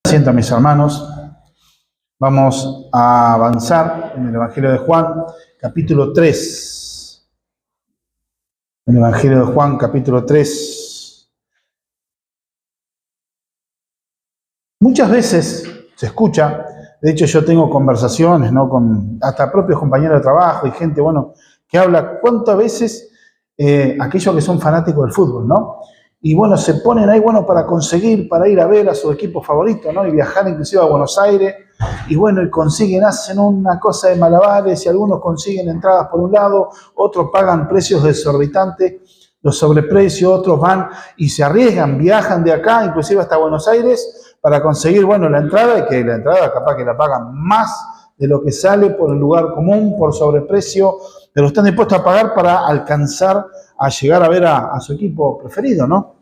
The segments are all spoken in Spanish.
Siento a mis hermanos, vamos a avanzar en el Evangelio de Juan, capítulo 3. El Evangelio de Juan, capítulo 3. Muchas veces se escucha, de hecho yo tengo conversaciones, ¿no?, con hasta propios compañeros de trabajo y gente, que habla cuántas veces aquellos que son fanáticos del fútbol, ¿no? Y se ponen ahí, para conseguir, para ir a ver a su equipo favorito, ¿no? Y viajar inclusive a Buenos Aires, y consiguen, hacen una cosa de malabares, y algunos consiguen entradas por un lado, otros pagan precios exorbitantes, los sobreprecios, otros van y se arriesgan, viajan de acá, inclusive hasta Buenos Aires, para conseguir, la entrada, y que la entrada capaz que la pagan más de lo que sale por el lugar común, por sobreprecio, pero están dispuestos a pagar para alcanzar a llegar a ver a su equipo preferido, ¿no?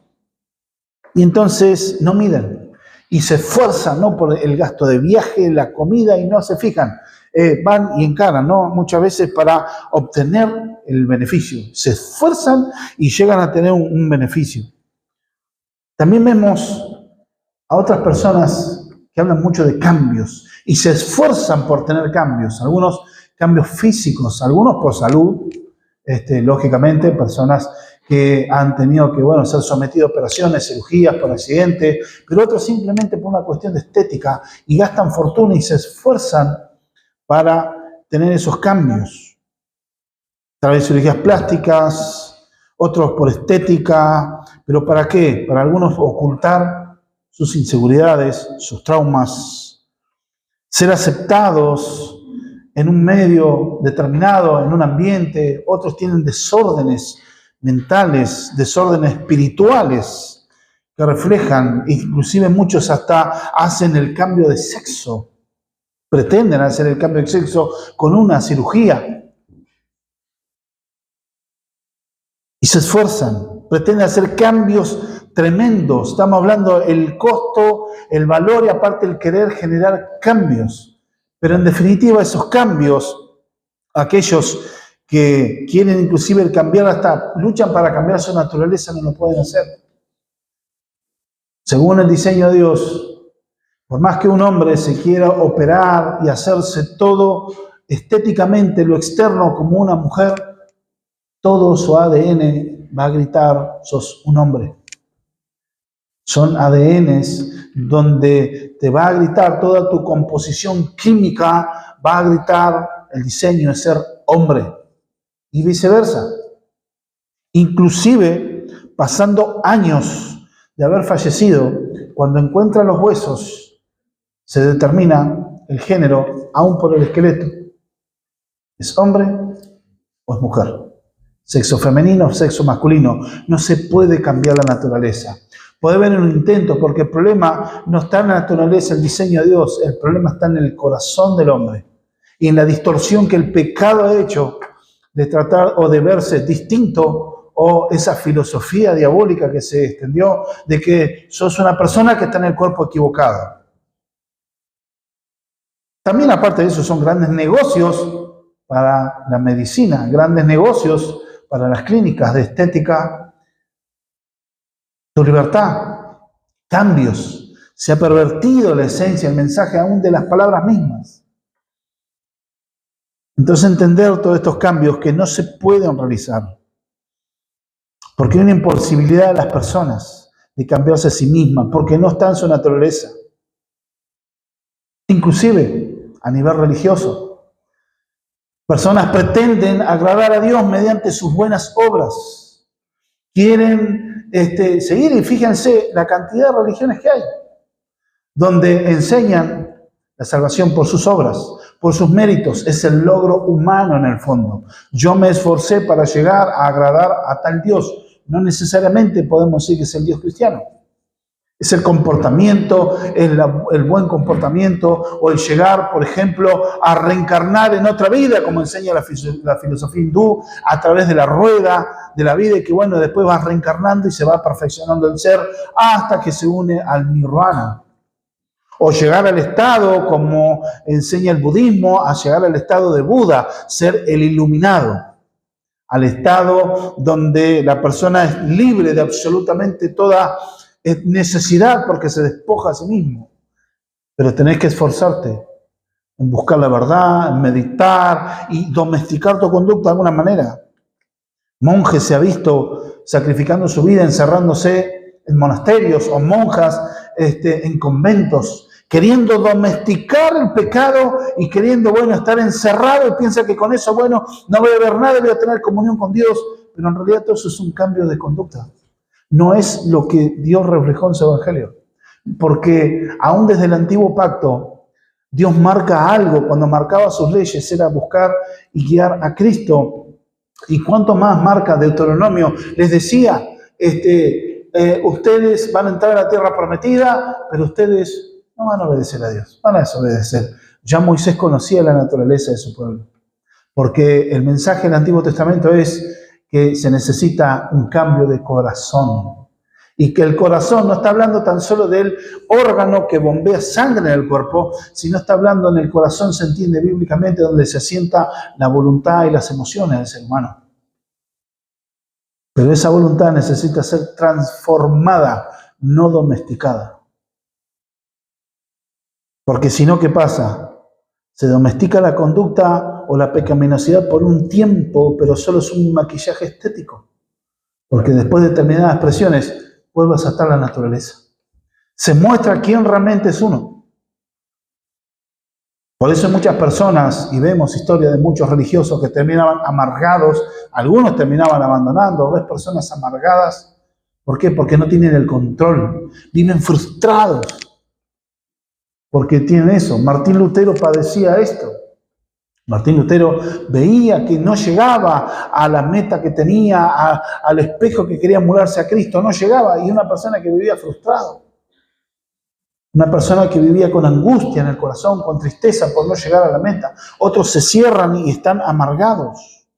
Y entonces no miden y se esfuerzan, ¿no?, por el gasto de viaje, la comida, y no se fijan. Van y encaran, ¿no?, muchas veces para obtener el beneficio. Se esfuerzan y llegan a tener un beneficio. También vemos a otras personas que hablan mucho de cambios y se esfuerzan por tener cambios. Algunos cambios físicos, algunos por salud, lógicamente, personas que han tenido que, ser sometidos a operaciones, cirugías por accidente, pero otros simplemente por una cuestión de estética, y gastan fortuna y se esfuerzan para tener esos cambios. A través de cirugías plásticas, otros por estética, pero ¿para qué? Para algunos ocultar sus inseguridades, sus traumas, ser aceptados en un medio determinado, en un ambiente. Otros tienen desórdenes mentales, desórdenes espirituales que reflejan, inclusive muchos hasta hacen el cambio de sexo, pretenden hacer el cambio de sexo con una cirugía y se esfuerzan, pretenden hacer cambios tremendos. Estamos hablando del costo, el valor y aparte el querer generar cambios, pero en definitiva esos cambios, aquellos que quieren inclusive cambiar, hasta luchan para cambiar su naturaleza, no lo pueden hacer. Según el diseño de Dios, por más que un hombre se quiera operar y hacerse todo estéticamente, lo externo, como una mujer, todo su ADN va a gritar: sos un hombre. Son ADNs donde te va a gritar toda tu composición química, va a gritar el diseño de ser hombre. Y viceversa. Inclusive, pasando años de haber fallecido, cuando encuentran los huesos, se determina el género, aún por el esqueleto. ¿Es hombre o es mujer? Sexo femenino o sexo masculino. No se puede cambiar la naturaleza. Puede haber un intento, porque el problema no está en la naturaleza, el diseño de Dios. El problema está en el corazón del hombre y en la distorsión que el pecado ha hecho de tratar o de verse distinto, o esa filosofía diabólica que se extendió de que sos una persona que está en el cuerpo equivocado. También, aparte de eso, son grandes negocios para la medicina, grandes negocios para las clínicas de estética. Tu libertad, cambios. Se ha pervertido la esencia, el mensaje aún de las palabras mismas. Entonces, entender todos estos cambios que no se pueden realizar, porque hay una imposibilidad de las personas de cambiarse a sí mismas, porque no está en su naturaleza. Inclusive a nivel religioso, personas pretenden agradar a Dios mediante sus buenas obras. Quieren seguir, y fíjense la cantidad de religiones que hay, donde enseñan la salvación por sus obras, por sus méritos. Es el logro humano en el fondo. Yo me esforcé para llegar a agradar a tal Dios. No necesariamente podemos decir que es el Dios cristiano. Es el comportamiento, el buen comportamiento, o el llegar, por ejemplo, a reencarnar en otra vida, como enseña la filosofía hindú, a través de la rueda de la vida, y que después vas reencarnando y se va perfeccionando el ser hasta que se une al nirvana. O llegar al estado, como enseña el budismo, a llegar al estado de Buda, ser el iluminado. Al estado donde la persona es libre de absolutamente toda necesidad, porque se despoja a sí mismo. pero tenés que esforzarte en buscar la verdad, en meditar y domesticar tu conducta de alguna manera. Monjes se ha visto sacrificando su vida, encerrándose en monasterios, o monjas en conventos, queriendo domesticar el pecado y queriendo, estar encerrado, y piensa que con eso, no voy a ver nada, voy a tener comunión con Dios, pero en realidad todo eso es un cambio de conducta. No es lo que Dios reflejó en su evangelio, porque aún desde el antiguo pacto, Dios marca algo. Cuando marcaba sus leyes era buscar y guiar a Cristo. Y cuánto más marca Deuteronomio, les decía, ustedes van a entrar a la tierra prometida, pero ustedes no van a obedecer a Dios, van a desobedecer. Ya Moisés conocía la naturaleza de su pueblo, porque el mensaje del Antiguo Testamento es que se necesita un cambio de corazón. Y que el corazón no está hablando tan solo del órgano que bombea sangre en el cuerpo, sino está hablando en el corazón, se entiende bíblicamente, donde se asienta la voluntad y las emociones del ser humano. Pero esa voluntad necesita ser transformada, no domesticada. Porque si no, ¿qué pasa? Se domestica la conducta o la pecaminosidad por un tiempo, pero solo es un maquillaje estético. Porque después de determinadas presiones, vuelve a saltar la naturaleza. Se muestra quién realmente es uno. Por eso hay muchas personas, y vemos historias de muchos religiosos que terminaban amargados, algunos terminaban abandonando. Ves personas amargadas. ¿Por qué? Porque no tienen el control. Viven frustrados. Porque tienen eso. Martín Lutero padecía esto. Martín Lutero veía que no llegaba a la meta que tenía, al espejo que quería mudarse a Cristo, no llegaba, y una persona que vivía frustrado, una persona que vivía con angustia en el corazón, con tristeza por no llegar a la meta. Otros se cierran y están amargados.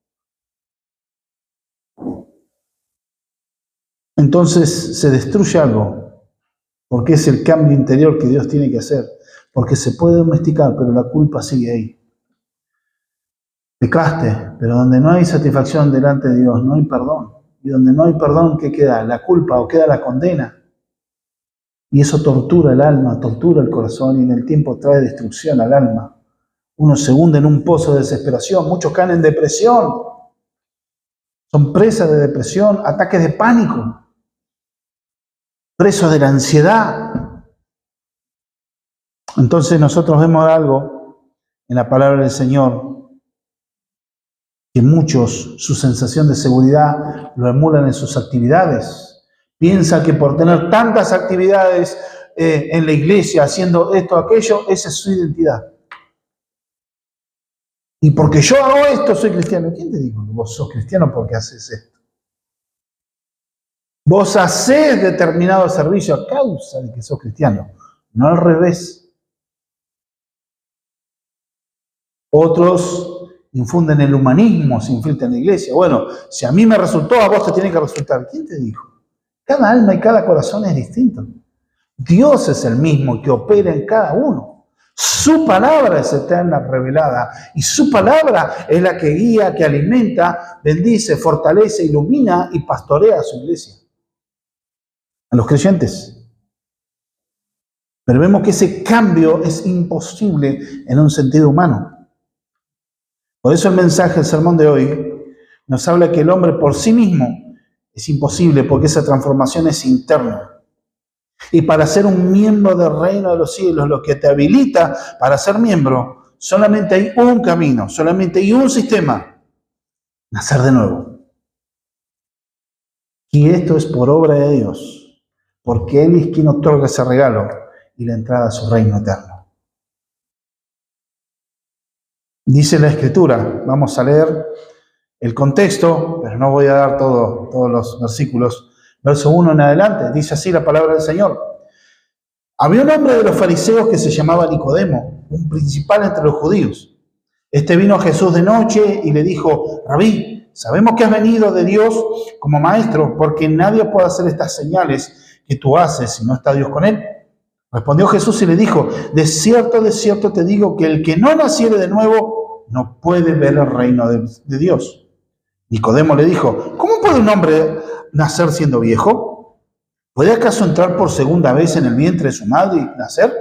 Entonces se destruye algo, porque es el cambio interior que Dios tiene que hacer, porque se puede domesticar, pero la culpa sigue ahí. Pecaste, pero donde no hay satisfacción delante de Dios, no hay perdón. Y donde no hay perdón, ¿qué queda? La culpa o queda la condena. Y eso tortura el alma, tortura el corazón y en el tiempo trae destrucción al alma. Uno se hunde en un pozo de desesperación, muchos caen en depresión. Son presas de depresión, ataques de pánico, presos de la ansiedad. Entonces nosotros vemos algo en la palabra del Señor, que muchos su sensación de seguridad lo emulan en sus actividades. Piensa que por tener tantas actividades en la iglesia, haciendo esto, aquello, esa es su identidad. Y porque yo hago esto, soy cristiano. ¿Quién te dijo que vos sos cristiano porque haces esto? Vos hacés determinado servicio a causa de que sos cristiano, no al revés. Otros infunden el humanismo, se infiltran en la iglesia. Bueno, si a mí me resultó, a vos te tiene que resultar. ¿Quién te dijo? Cada alma y cada corazón es distinto. Dios es el mismo que opera en cada uno. Su palabra es eterna, revelada, y su palabra es la que guía, que alimenta, bendice, fortalece, ilumina y pastorea a su iglesia, a los creyentes. Pero vemos que ese cambio es imposible en un sentido humano. Por eso el mensaje, el sermón de hoy, nos habla que el hombre por sí mismo es imposible, porque esa transformación es interna. Y para ser un miembro del reino de los cielos, lo que te habilita para ser miembro, solamente hay un camino, solamente hay un sistema: nacer de nuevo. Y esto es por obra de Dios, porque Él es quien otorga ese regalo y la entrada a su reino eterno. Dice la Escritura, vamos a leer el contexto, pero no voy a dar todos los versículos. Verso 1 en adelante, dice así la palabra del Señor. Había un hombre de los fariseos que se llamaba Nicodemo, un principal entre los judíos. Este vino a Jesús de noche y le dijo: Rabí, sabemos que has venido de Dios como maestro, porque nadie puede hacer estas señales que tú haces si no está Dios con él. Respondió Jesús y le dijo: de cierto te digo que el que no naciere de nuevo no puede ver el reino de Dios. Nicodemo le dijo: ¿cómo puede un hombre nacer siendo viejo? ¿Puede acaso entrar por segunda vez en el vientre de su madre y nacer?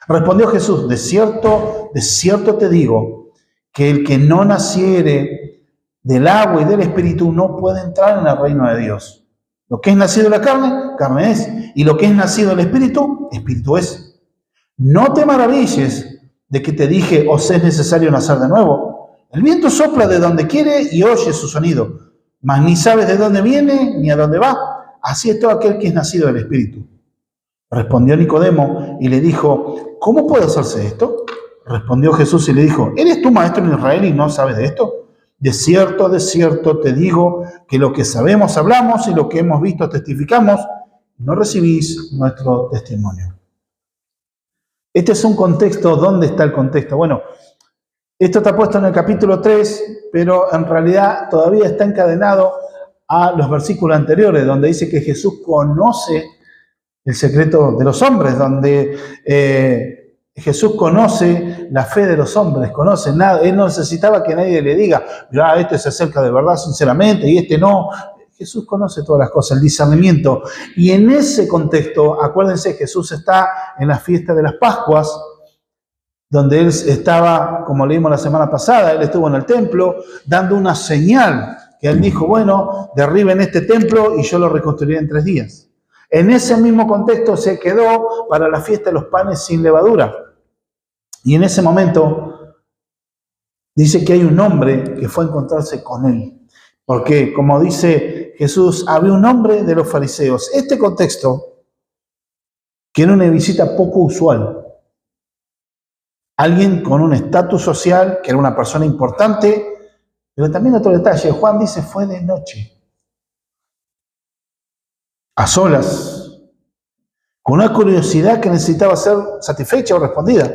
Respondió Jesús, de cierto te digo, que el que no naciere del agua y del Espíritu no puede entrar en el reino de Dios. Lo que es nacido de la carne, carne es, y lo que es nacido del Espíritu, Espíritu es. No te maravilles de que te dije, os es necesario nacer de nuevo. El viento sopla de donde quiere y oye su sonido, mas ni sabes de dónde viene ni a dónde va. Así es todo aquel que es nacido del Espíritu. Respondió Nicodemo y le dijo, ¿cómo puede hacerse esto? Respondió Jesús y le dijo, ¿eres tú maestro en Israel y no sabes de esto? De cierto te digo que lo que sabemos hablamos y lo que hemos visto testificamos, no recibís nuestro testimonio. Este es un contexto. ¿Dónde está el contexto? Bueno, esto está puesto en el capítulo 3, pero en realidad todavía está encadenado a los versículos anteriores, donde dice que Jesús conoce el secreto de los hombres, donde Jesús conoce la fe de los hombres, conoce nada. Él no necesitaba que nadie le diga, este se acerca de verdad sinceramente y este no. Jesús conoce todas las cosas, el discernimiento. Y en ese contexto, acuérdense, Jesús está en la fiesta de las Pascuas, donde él estaba, como leímos la semana pasada, él estuvo en el templo dando una señal, que él dijo, bueno, derriben este templo y yo lo reconstruiré en 3 días. En ese mismo contexto se quedó para la fiesta de los panes sin levadura. Y en ese momento dice que hay un hombre que fue a encontrarse con él. Porque, como dice Jesús, había un hombre de los fariseos. Este contexto, que era una visita poco usual. Alguien con un estatus social, que era una persona importante, pero también otro detalle, Juan dice, fue de noche. A solas, con una curiosidad que necesitaba ser satisfecha o respondida.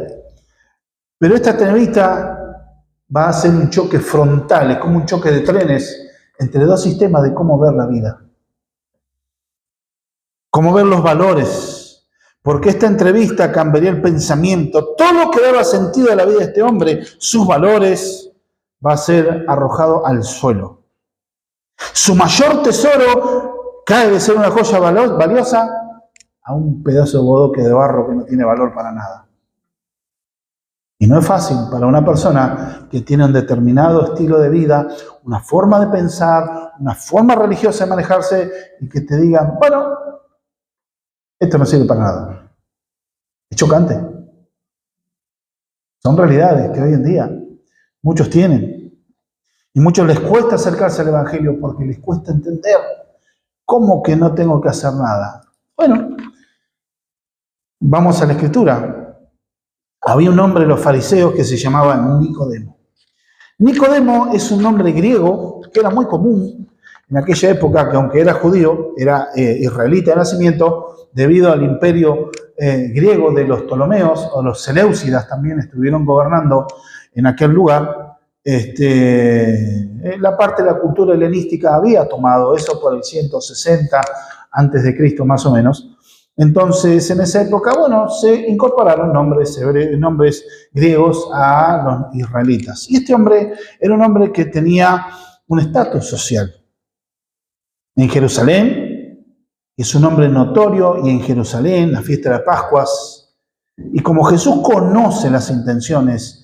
Pero esta entrevista va a ser un choque frontal, es como un choque de trenes entre 2 sistemas de cómo ver la vida, cómo ver los valores, porque esta entrevista cambiaría el pensamiento, todo lo que daba sentido a la vida de este hombre, sus valores, va a ser arrojado al suelo. Su mayor tesoro cae de ser una joya valiosa a un pedazo de bodoque de barro que no tiene valor para nada. Y no es fácil para una persona que tiene un determinado estilo de vida, una forma de pensar, una forma religiosa de manejarse, y que te digan, bueno, esto no sirve para nada. Es chocante. Son realidades que hoy en día muchos tienen. Y muchos les cuesta acercarse al Evangelio porque les cuesta entender cómo que no tengo que hacer nada. Bueno, vamos a la Escritura. Había un hombre de los fariseos que se llamaba Nicodemo. Nicodemo es un nombre griego que era muy común en aquella época, que aunque era judío, era israelita de nacimiento, debido al imperio griego de los Ptolomeos, o los Seleucidas también estuvieron gobernando en aquel lugar. La parte de la cultura helenística había tomado eso por el 160 antes de Cristo más o menos. Entonces, en esa época, bueno, se incorporaron nombres griegos a los israelitas. Y este hombre era un hombre que tenía un estatus social. En Jerusalén, es un hombre notorio, y en Jerusalén, la fiesta de las Pascuas. Y como Jesús conoce las intenciones,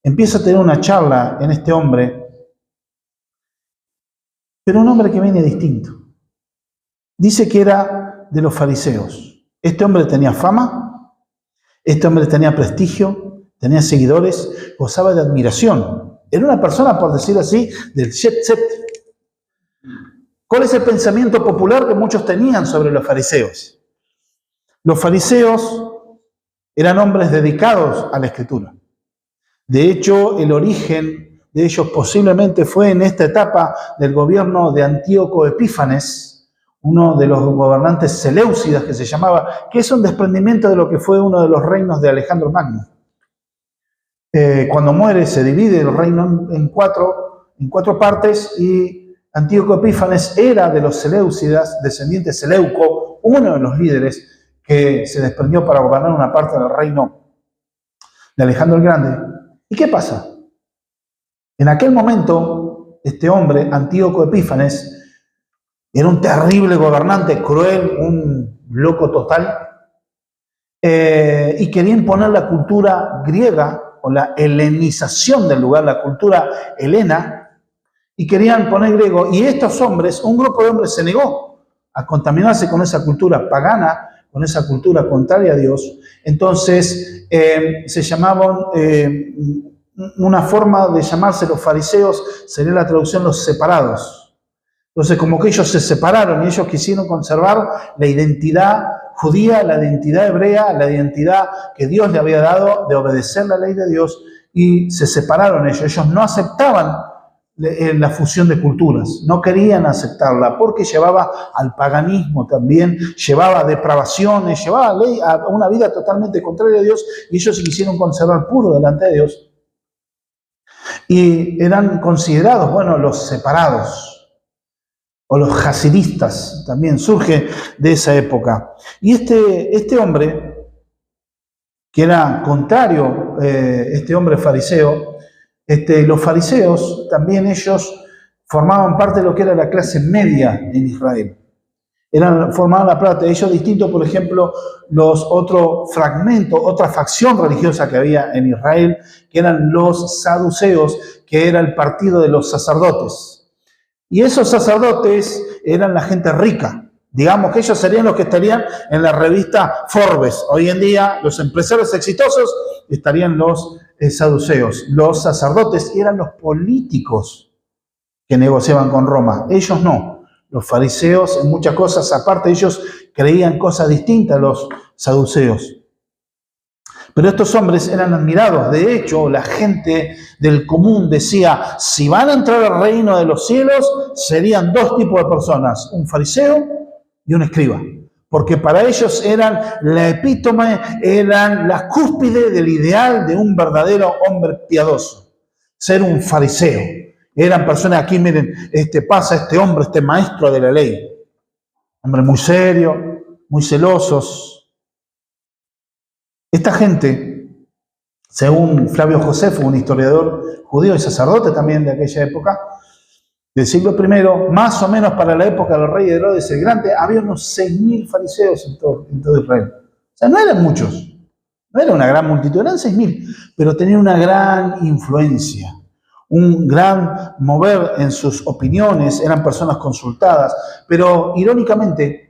empieza a tener una charla en este hombre, pero un hombre que viene distinto. Dice que era de los fariseos. Este hombre tenía fama, este hombre tenía prestigio, tenía seguidores, gozaba de admiración. Era una persona, por decir así, del jet set. ¿Cuál es el pensamiento popular que muchos tenían sobre los fariseos? Los fariseos eran hombres dedicados a la Escritura. De hecho, el origen de ellos posiblemente fue en esta etapa del gobierno de Antíoco Epífanes, uno de los gobernantes seleucidas que se llamaba, que es un desprendimiento de lo que fue uno de los reinos de Alejandro Magno. Cuando muere se divide el reino en cuatro partes, y Antíoco Epífanes era de los seleucidas, descendiente de Seleuco, uno de los líderes que se desprendió para gobernar una parte del reino de Alejandro el Grande. ¿Y qué pasa? En aquel momento, este hombre, Antíoco Epífanes, era un terrible gobernante, cruel, un loco total. y querían poner la cultura griega o la helenización del lugar, la cultura helena, y querían poner griego. Y estos hombres, un grupo de hombres se negó a contaminarse con esa cultura pagana, con esa cultura contraria a Dios. Entonces se llamaban, una forma de llamarse los fariseos sería la traducción los separados. Entonces como que ellos se separaron y ellos quisieron conservar la identidad judía, la identidad hebrea, la identidad que Dios le había dado de obedecer la ley de Dios, y se separaron ellos. Ellos no aceptaban la fusión de culturas, no querían aceptarla porque llevaba al paganismo también, llevaba a depravaciones, llevaba a una vida totalmente contraria a Dios, y ellos se quisieron conservar puro delante de Dios. Y eran considerados, bueno, los separados, o los hasidistas, también surge de esa época. Y este hombre, que era contrario, este hombre fariseo, los fariseos también ellos formaban parte de lo que era la clase media en Israel. Formaban la parte, ellos distintos, por ejemplo, los otro fragmento, otra facción religiosa que había en Israel, que eran los saduceos, que era el partido de los sacerdotes. Y esos sacerdotes eran la gente rica. Digamos que ellos serían los que estarían en la revista Forbes. Hoy en día, los empresarios exitosos estarían los saduceos. Los sacerdotes eran los políticos que negociaban con Roma. Ellos no. Los fariseos, en muchas cosas, aparte, ellos creían cosas distintas a los saduceos. Pero estos hombres eran admirados. De hecho, la gente del común decía, si van a entrar al reino de los cielos, serían dos tipos de personas, un fariseo y un escriba. Porque para ellos eran la epítome, eran la cúspide del ideal de un verdadero hombre piadoso. Ser un fariseo. Eran personas, aquí miren, pasa este hombre, este maestro de la ley. Hombre muy serio, muy celosos. Esta gente, según Flavio Josefo, un historiador judío y sacerdote también de aquella época, del siglo I, más o menos para la época del rey Herodes el Grande, había unos 6.000 fariseos en todo Israel. O sea, no eran muchos, no era una gran multitud, eran 6.000, pero tenían una gran influencia, un gran mover en sus opiniones, eran personas consultadas, pero irónicamente,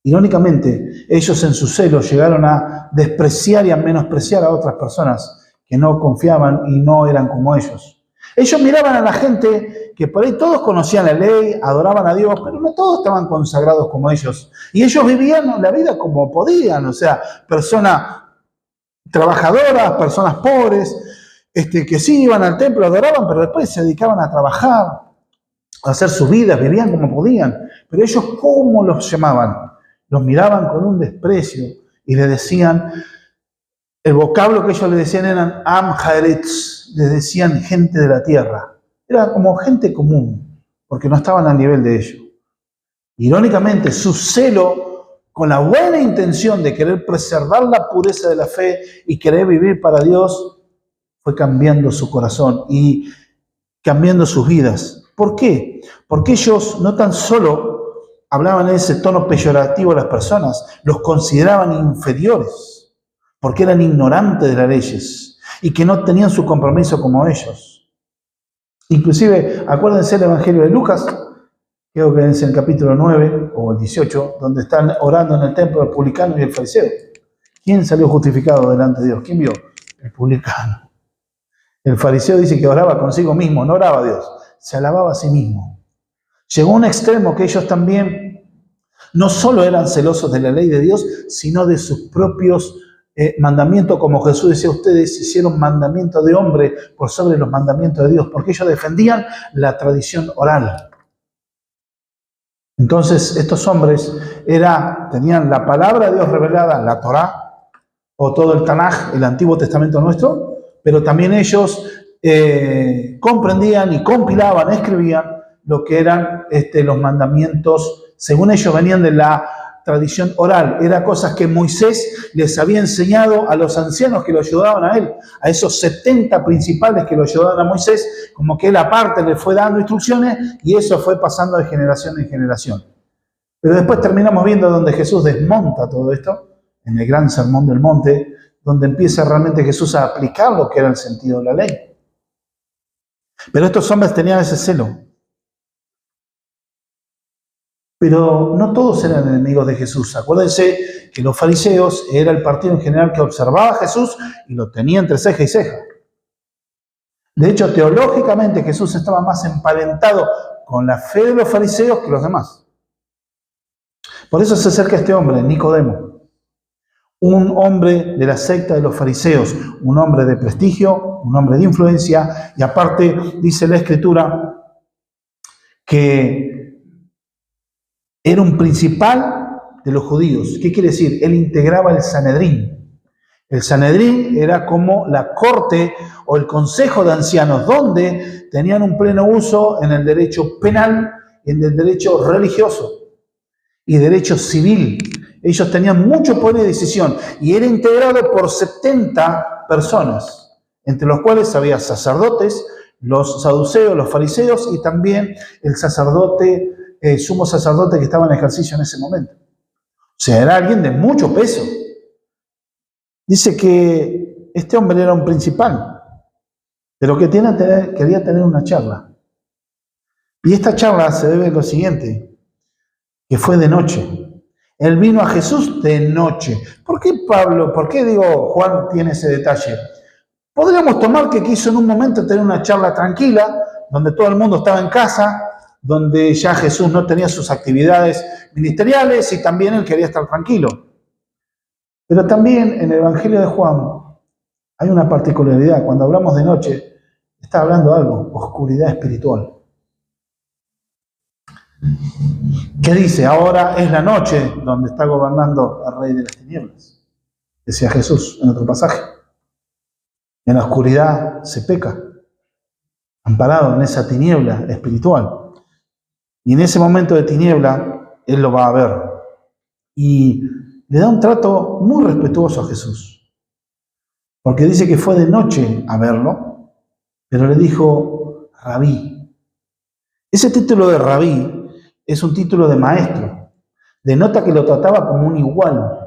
ellos en su celo llegaron a despreciar y a menospreciar a otras personas que no confiaban y no eran como ellos. Ellos miraban a la gente que por ahí todos conocían la ley, adoraban a Dios, pero no todos estaban consagrados como ellos. Y ellos vivían la vida como podían, o sea, personas trabajadoras, personas pobres, que sí iban al templo, adoraban, pero después se dedicaban a trabajar, a hacer sus vidas, vivían como podían. Pero ellos, ¿cómo los llamaban? Los miraban con un desprecio y le decían, el vocablo que ellos le decían eran Am Haaretz, les decían gente de la tierra. Era como gente común, porque no estaban al nivel de ellos. Irónicamente, su celo, con la buena intención de querer preservar la pureza de la fe y querer vivir para Dios, fue cambiando su corazón y cambiando sus vidas. ¿Por qué? Porque ellos no tan solo hablaban en ese tono peyorativo a las personas, los consideraban inferiores, porque eran ignorantes de las leyes y que no tenían su compromiso como ellos. Inclusive, acuérdense el Evangelio de Lucas, creo que es el capítulo 9 o el 18, donde están orando en el templo el publicano y el fariseo. ¿Quién salió justificado delante de Dios? ¿Quién vio? El publicano. El fariseo dice que oraba consigo mismo, no oraba a Dios, se alababa a sí mismo. Llegó a un extremo que ellos también no solo eran celosos de la ley de Dios, sino de sus propios mandamientos, como Jesús decía, ustedes hicieron mandamiento de hombre por sobre los mandamientos de Dios, porque ellos defendían la tradición oral. Entonces, estos hombres tenían la palabra de Dios revelada, la Torá, o todo el Tanaj, el Antiguo Testamento nuestro, pero también ellos comprendían y compilaban, escribían lo que eran los mandamientos, según ellos venían de la tradición oral. Eran cosas que Moisés les había enseñado a los ancianos que lo ayudaban a él, a esos 70 principales que lo ayudaban a Moisés, como que él aparte le fue dando instrucciones y eso fue pasando de generación en generación. Pero después terminamos viendo donde Jesús desmonta todo esto en el gran sermón del monte, donde empieza realmente Jesús a aplicar lo que era el sentido de la ley. Pero estos hombres tenían ese celo. Pero no todos eran enemigos de Jesús. Acuérdense que los fariseos era el partido en general que observaba a Jesús y lo tenía entre ceja y ceja. De hecho, teológicamente Jesús estaba más emparentado con la fe de los fariseos que los demás. Por eso se acerca este hombre, Nicodemo, un hombre de la secta de los fariseos, un hombre de prestigio, un hombre de influencia, y aparte dice la Escritura que era un principal de los judíos. ¿Qué quiere decir? Él integraba el Sanedrín. El Sanedrín era como la corte o el consejo de ancianos, donde tenían un pleno uso en el derecho penal, en el derecho religioso y derecho civil. Ellos tenían mucho poder de decisión y era integrado por 70 personas, entre los cuales había sacerdotes, los saduceos, los fariseos y también el sacerdote, sumo sacerdote que estaba en ejercicio en ese momento. O sea, era alguien de mucho peso. Dice que este hombre era un principal, pero que quería tener una charla. Y esta charla se debe a lo siguiente, que fue de noche. Él vino a Jesús de noche. ¿Por qué Juan tiene ese detalle? Podríamos tomar que quiso en un momento tener una charla tranquila, donde todo el mundo estaba en casa, donde ya Jesús no tenía sus actividades ministeriales y también él quería estar tranquilo. Pero también en el Evangelio de Juan hay una particularidad. Cuando hablamos de noche, está hablando de algo, oscuridad espiritual. ¿Qué dice? Ahora es la noche donde está gobernando el rey de las tinieblas. Decía Jesús en otro pasaje. En la oscuridad se peca, amparado en esa tiniebla espiritual. Y en ese momento de tiniebla, él lo va a ver. Y le da un trato muy respetuoso a Jesús. Porque dice que fue de noche a verlo, pero le dijo Rabí. Ese título de Rabí es un título de maestro. Denota que lo trataba como un igual.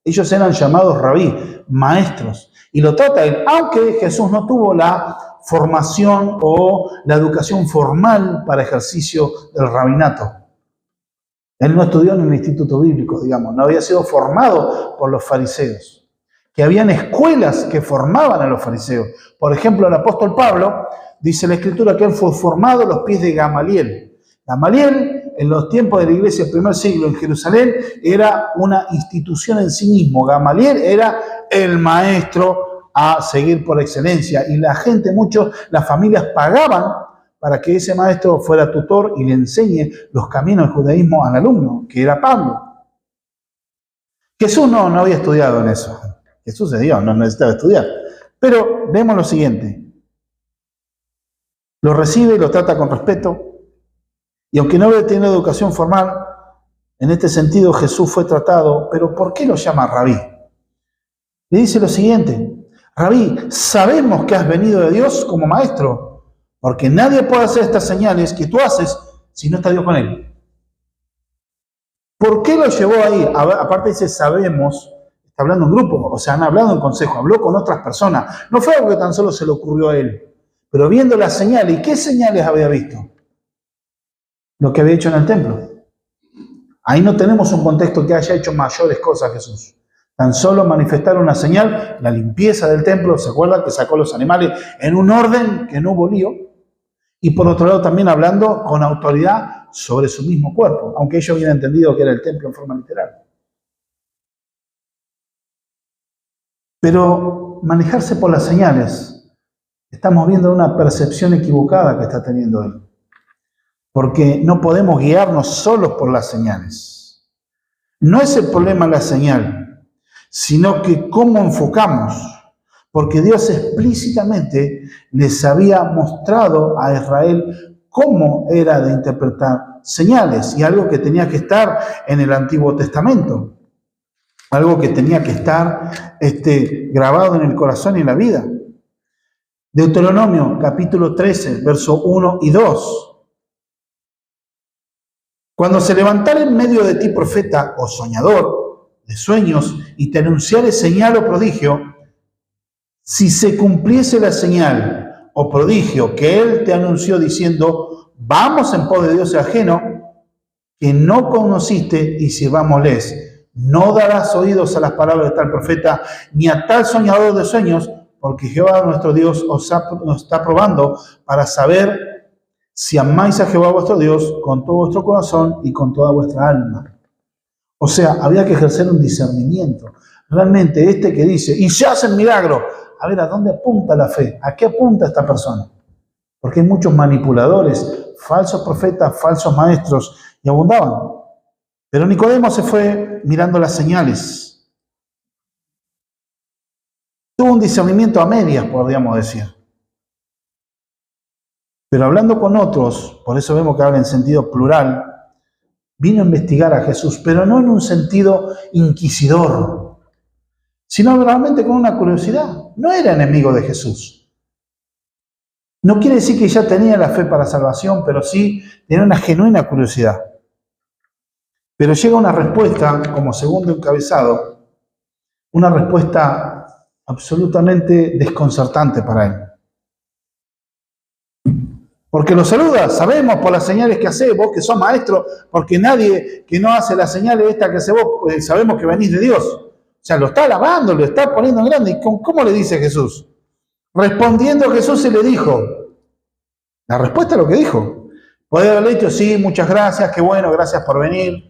Ellos eran llamados Rabí, maestros. Y lo trata él, aunque Jesús no tuvo la formación o la educación formal para ejercicio del rabinato. Él no estudió en un instituto bíblico, digamos, no había sido formado por los fariseos, que habían escuelas que formaban a los fariseos. Por ejemplo, el apóstol Pablo, dice la Escritura que él fue formado a los pies de Gamaliel. Gamaliel, en los tiempos de la iglesia del primer siglo en Jerusalén, era una institución en sí mismo. Gamaliel era el maestro a seguir por excelencia. Y la gente, las familias pagaban para que ese maestro fuera tutor y le enseñe los caminos del judaísmo al alumno, que era Pablo. Jesús no había estudiado en eso. Jesús es Dios, no necesitaba estudiar. Pero vemos lo siguiente. Lo recibe y lo trata con respeto. Y aunque no había tenido educación formal, en este sentido Jesús fue tratado. Pero ¿por qué lo llama Rabí? Le dice lo siguiente. Rabí, sabemos que has venido de Dios como maestro, porque nadie puede hacer estas señales que tú haces si no está Dios con él. ¿Por qué lo llevó ahí? Aparte dice sabemos, está hablando en grupo, o sea, han hablado en consejo, habló con otras personas. No fue algo que tan solo se le ocurrió a él, pero viendo las señales, ¿y qué señales había visto? Lo que había hecho en el templo. Ahí no tenemos un contexto que haya hecho mayores cosas Jesús. Tan solo manifestar una señal, la limpieza del templo, ¿se acuerdan? Que sacó los animales en un orden que no hubo lío. Y por otro lado también hablando con autoridad sobre su mismo cuerpo, aunque ellos habían entendido que era el templo en forma literal. Pero manejarse por las señales, estamos viendo una percepción equivocada que está teniendo él. Porque no podemos guiarnos solos por las señales. No es el problema la señal, sino que cómo enfocamos. Porque Dios explícitamente les había mostrado a Israel cómo era de interpretar señales y algo que tenía que estar en el Antiguo Testamento. Algo que tenía que estar grabado en el corazón y en la vida. Deuteronomio capítulo 13, verso 1 y 2. Cuando se levantare en medio de ti profeta o soñador, de sueños y te anunciare señal o prodigio, si se cumpliese la señal o prodigio que él te anunció diciendo, vamos en pos de Dios ajeno, que no conociste y sirvámosles, no darás oídos a las palabras de tal profeta, ni a tal soñador de sueños, porque Jehová nuestro Dios os está probando para saber si amáis a Jehová vuestro Dios con todo vuestro corazón y con toda vuestra alma. O sea, había que ejercer un discernimiento. Realmente este que dice, y se hacen milagros, a ver, ¿a dónde apunta la fe? ¿A qué apunta esta persona? Porque hay muchos manipuladores, falsos profetas, falsos maestros, y abundaban. Pero Nicodemo se fue mirando las señales. Tuvo un discernimiento a medias, podríamos decir. Pero hablando con otros, por eso vemos que habla en sentido plural, vino a investigar a Jesús, pero no en un sentido inquisidor, sino realmente con una curiosidad. No era enemigo de Jesús. No quiere decir que ya tenía la fe para salvación, pero sí tenía una genuina curiosidad. Pero llega una respuesta, como segundo encabezado, una respuesta absolutamente desconcertante para él. Porque lo saluda, sabemos por las señales que hace vos, que sos maestro, porque nadie que no hace las señales estas que hace vos, sabemos que venís de Dios. O sea, lo está alabando, lo está poniendo en grande. ¿Y cómo le dice Jesús? Respondiendo Jesús se le dijo. La respuesta es lo que dijo. Podría haberle dicho, sí, muchas gracias, qué bueno, gracias por venir.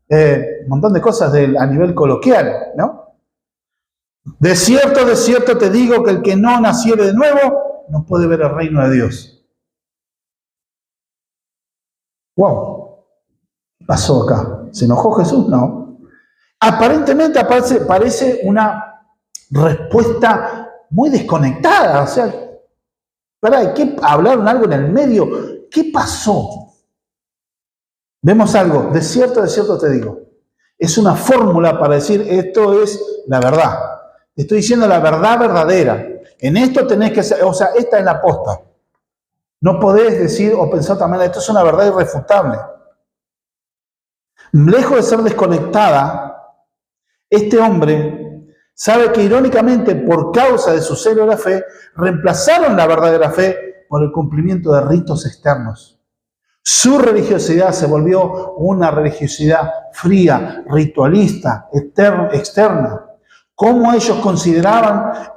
Un montón de cosas a nivel coloquial, ¿no? De cierto te digo que el que no naciere de nuevo no puede ver el reino de Dios. ¡Wow! ¿Qué pasó acá? ¿Se enojó Jesús? No. Aparentemente parece una respuesta muy desconectada. O sea, hablaron algo en el medio. ¿Qué pasó? Vemos algo. De cierto te digo. Es una fórmula para decir esto es la verdad. Te estoy diciendo la verdad verdadera. En esto tenés que ser, o sea, esta es la posta. No podés decir o pensar también, esto es una verdad irrefutable. Lejos de ser desconectada, este hombre sabe que irónicamente, por causa de su celo de la fe, reemplazaron la verdadera fe por el cumplimiento de ritos externos. Su religiosidad se volvió una religiosidad fría, ritualista, externa. Cómo ellos consideraban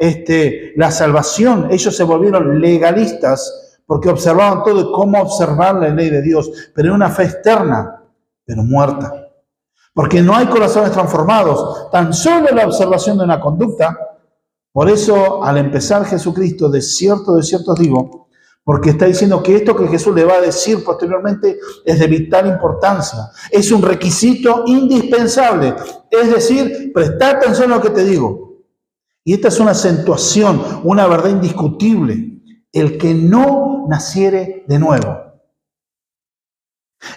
la salvación, ellos se volvieron legalistas, porque observaban todo y cómo observar la ley de Dios, pero en una fe externa, pero muerta. Porque no hay corazones transformados, tan solo la observación de una conducta. Por eso, al empezar Jesucristo, de cierto os digo, porque está diciendo que esto que Jesús le va a decir posteriormente es de vital importancia. Es un requisito indispensable. Es decir, presta atención a lo que te digo. Y esta es una acentuación, una verdad indiscutible. El que no naciere de nuevo.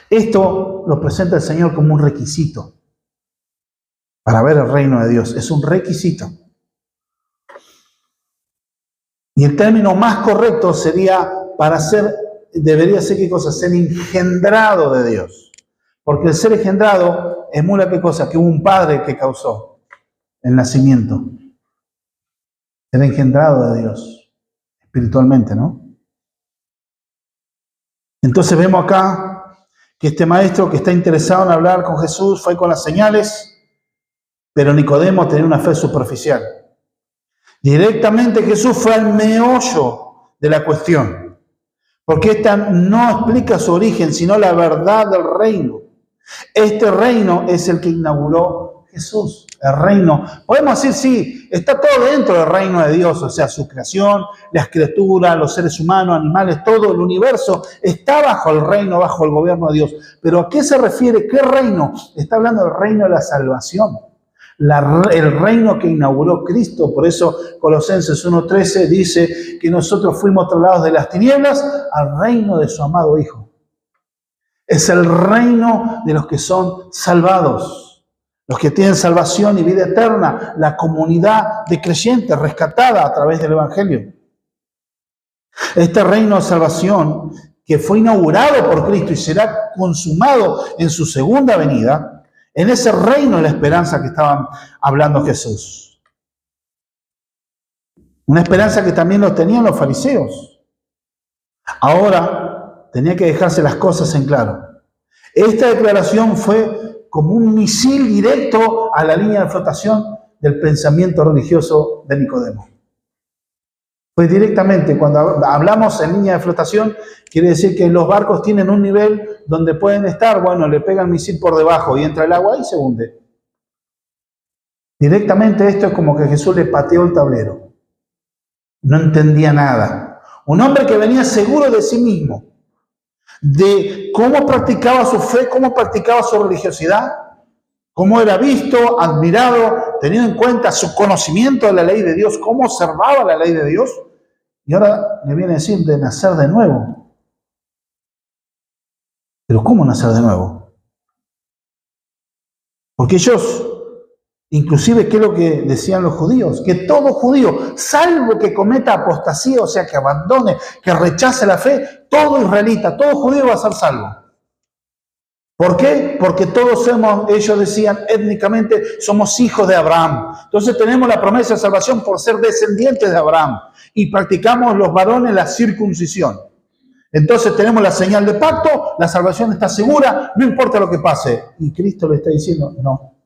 Esto lo presenta el Señor como un requisito para ver el reino de Dios. Es un requisito. Y el término más correcto sería debería ser ¿qué cosa? Ser engendrado de Dios. Porque el ser engendrado emula ¿qué cosa? Que hubo un padre que causó el nacimiento. Ser engendrado de Dios, espiritualmente, ¿no? Entonces vemos acá que este maestro que está interesado en hablar con Jesús fue con las señales, pero Nicodemo tenía una fe superficial. Directamente Jesús fue al meollo de la cuestión, porque esta no explica su origen, sino la verdad del reino. Este reino es el que inauguró Jesús, el reino. Podemos decir, sí, está todo dentro del reino de Dios, o sea, su creación, las criaturas, los seres humanos, animales, todo el universo está bajo el reino, bajo el gobierno de Dios. Pero ¿a qué se refiere? ¿Qué reino? Está hablando del reino de la salvación, el reino que inauguró Cristo. Por eso Colosenses 1:13 dice que nosotros fuimos trasladados de las tinieblas al reino de su amado Hijo. Es el reino de los que son salvados, los que tienen salvación y vida eterna, la comunidad de creyentes rescatada a través del Evangelio. Este reino de salvación que fue inaugurado por Cristo y será consumado en su segunda venida, En ese reino de la esperanza que estaban hablando Jesús. Una esperanza que también lo tenían los fariseos. Ahora tenía que dejarse las cosas en claro. Esta declaración fue como un misil directo a la línea de flotación del pensamiento religioso de Nicodemo. Pues directamente, cuando hablamos en línea de flotación, quiere decir que los barcos tienen un nivel donde pueden estar, bueno, le pega el misil por debajo y entra el agua y se hunde. Directamente esto es como que Jesús le pateó el tablero. No entendía nada. Un hombre que venía seguro de sí mismo, de cómo practicaba su fe, cómo practicaba su religiosidad, cómo era visto, admirado, teniendo en cuenta su conocimiento de la ley de Dios, cómo observaba la ley de Dios, y ahora le viene a decir de nacer de nuevo. Pero ¿cómo nacer de nuevo? Porque ellos, inclusive, ¿qué es lo que decían los judíos? Que todo judío, salvo que cometa apostasía, o sea, que abandone, que rechace la fe, todo israelita, todo judío va a ser salvo. ¿Por qué? Porque todos somos, ellos decían étnicamente, somos hijos de Abraham. Entonces tenemos la promesa de salvación por ser descendientes de Abraham. Y practicamos los varones la circuncisión. Entonces tenemos la señal de pacto, la salvación está segura, no importa lo que pase. Y Cristo le está diciendo, no.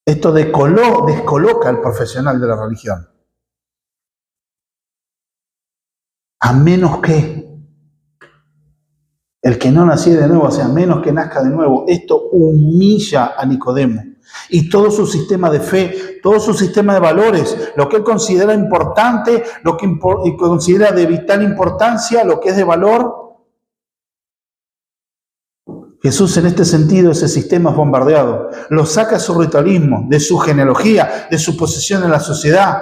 Esto descoloca al profesional de la religión. A menos que el que no naciera de nuevo, o sea, a menos que nazca de nuevo. Esto humilla a Nicodemo. Y todo su sistema de fe, todo su sistema de valores, lo que él considera importante, lo que considera de vital importancia, lo que es de valor. Jesús en este sentido, ese sistema es bombardeado. Lo saca de su ritualismo, de su genealogía, de su posición en la sociedad.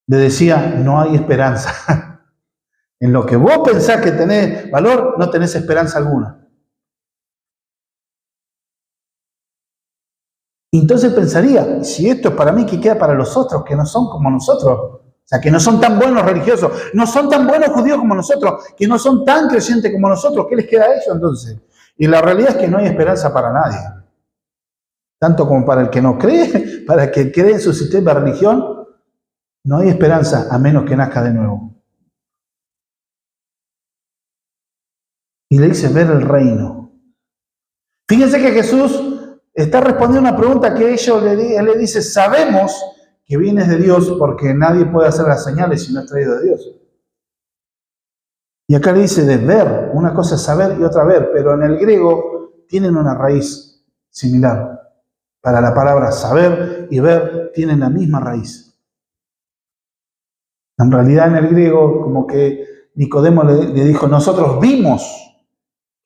Le decía, no hay esperanza. En lo que vos pensás que tenés valor, no tenés esperanza alguna. Entonces pensaría, si esto es para mí, ¿qué queda para los otros que no son como nosotros? O sea, que no son tan buenos religiosos, no son tan buenos judíos como nosotros, que no son tan creyentes como nosotros, ¿qué les queda a ellos entonces? Y la realidad es que no hay esperanza para nadie. Tanto como para el que no cree, para el que cree en su sistema de religión, no hay esperanza a menos que nazca de nuevo. Y le dice, ver el reino. Fíjense que Jesús está respondiendo una pregunta que él le dice, sabemos que vienes de Dios porque nadie puede hacer las señales si no es traído de Dios. Y acá le dice de ver, una cosa es saber y otra ver, pero en el griego tienen una raíz similar. Para la palabra saber y ver tienen la misma raíz. En realidad en el griego como que Nicodemo le dijo, nosotros vimos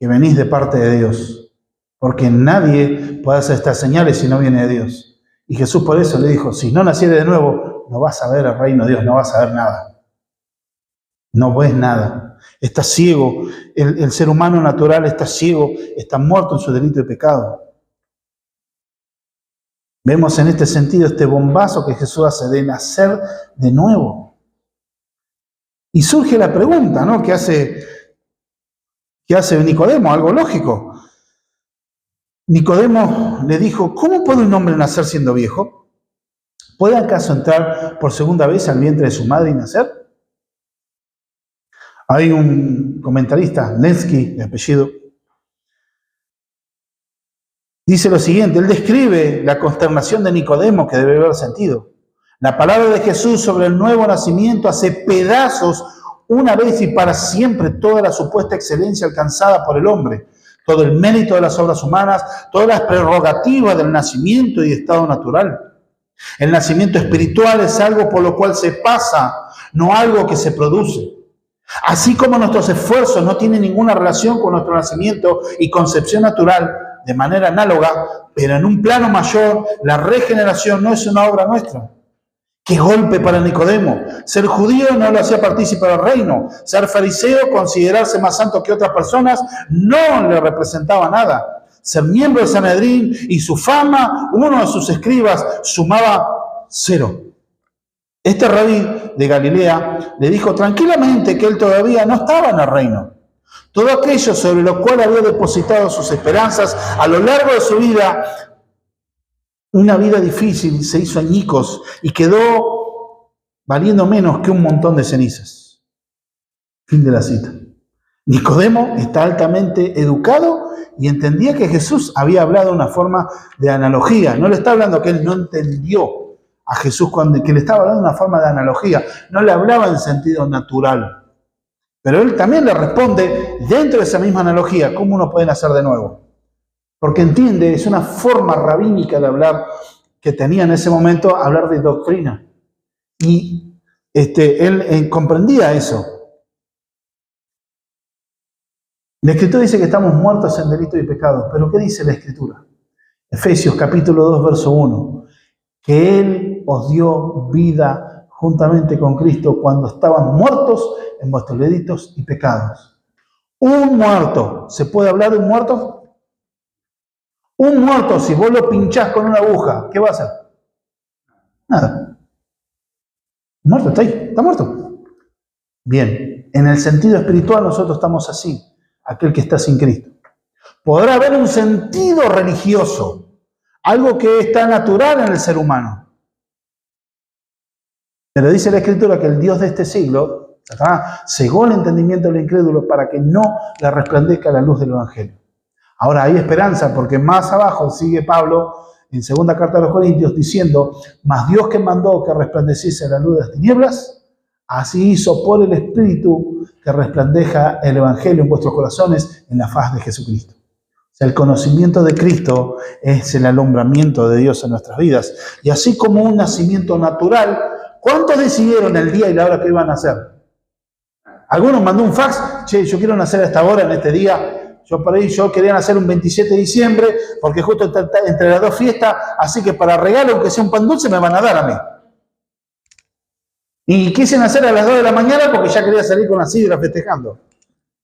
que venís de parte de Dios, porque nadie puede hacer estas señales si no viene de Dios. Y Jesús por eso le dijo, si no nacieres de nuevo, no vas a ver el reino de Dios, no vas a ver nada. No ves nada. Estás ciego. El ser humano natural está ciego, está muerto en su delito y pecado. Vemos en este sentido este bombazo que Jesús hace de nacer de nuevo. Y surge la pregunta, ¿no? ¿Qué hace Nicodemo? Algo lógico. Nicodemo le dijo, ¿cómo puede un hombre nacer siendo viejo? ¿Puede acaso entrar por segunda vez al vientre de su madre y nacer? Hay un comentarista, Lenski, de apellido, dice lo siguiente, él describe la consternación de Nicodemo que debe haber sentido. La palabra de Jesús sobre el nuevo nacimiento hace pedazos una vez y para siempre toda la supuesta excelencia alcanzada por el hombre, todo el mérito de las obras humanas, todas las prerrogativas del nacimiento y estado natural. El nacimiento espiritual es algo por lo cual se pasa, no algo que se produce. Así como nuestros esfuerzos no tienen ninguna relación con nuestro nacimiento y concepción natural, de manera análoga, pero en un plano mayor, la regeneración no es una obra nuestra. ¡Qué golpe para Nicodemo! Ser judío no lo hacía partícipe del reino. Ser fariseo, considerarse más santo que otras personas, no le representaba nada. Ser miembro de Sanedrín y su fama, uno de sus escribas, sumaba 0. Este rabí de Galilea le dijo tranquilamente que él todavía no estaba en el reino. Todo aquello sobre lo cual había depositado sus esperanzas a lo largo de su vida, una vida difícil, se hizo añicos y quedó valiendo menos que un montón de cenizas. Fin de la cita. Nicodemo está altamente educado y entendía que Jesús había hablado de una forma de analogía. No le está hablando que él no entendió a Jesús, que le estaba hablando de una forma de analogía. No le hablaba en sentido natural. Pero él también le responde dentro de esa misma analogía, ¿cómo uno puede nacer de nuevo? Porque entiende, es una forma rabínica de hablar que tenía en ese momento, hablar de doctrina. Y él comprendía eso. La Escritura dice que estamos muertos en delitos y pecados, pero ¿qué dice la Escritura? Efesios capítulo 2, verso 1, que Él os dio vida juntamente con Cristo cuando estaban muertos en vuestros delitos y pecados. Un muerto, ¿se puede hablar de un muerto? Un muerto, si vos lo pinchás con una aguja, ¿qué va a hacer? Nada. Muerto, está ahí, está muerto. Bien, en el sentido espiritual nosotros estamos así, aquel que está sin Cristo. Podrá haber un sentido religioso, algo que está natural en el ser humano. Pero dice la Escritura que el Dios de este siglo, Satanás, cegó el entendimiento del incrédulo para que no le resplandezca la luz del Evangelio. Ahora hay esperanza porque más abajo sigue Pablo en segunda carta de los Corintios diciendo, mas Dios que mandó que resplandeciese la luz de las tinieblas, así hizo por el Espíritu que resplandeja el Evangelio en vuestros corazones en la faz de Jesucristo. O sea, el conocimiento de Cristo es el alumbramiento de Dios en nuestras vidas. Y así como un nacimiento natural, ¿cuántos decidieron el día y la hora que iban a nacer? Algunos mandó un fax, che, yo quiero nacer a esta hora, en este día. Yo quería nacer un 27 de diciembre, porque justo entre las dos fiestas, así que para regalo, aunque sea un pan dulce, me van a dar a mí. Y quise nacer a las 2 de la mañana porque ya quería salir con la sidra festejando.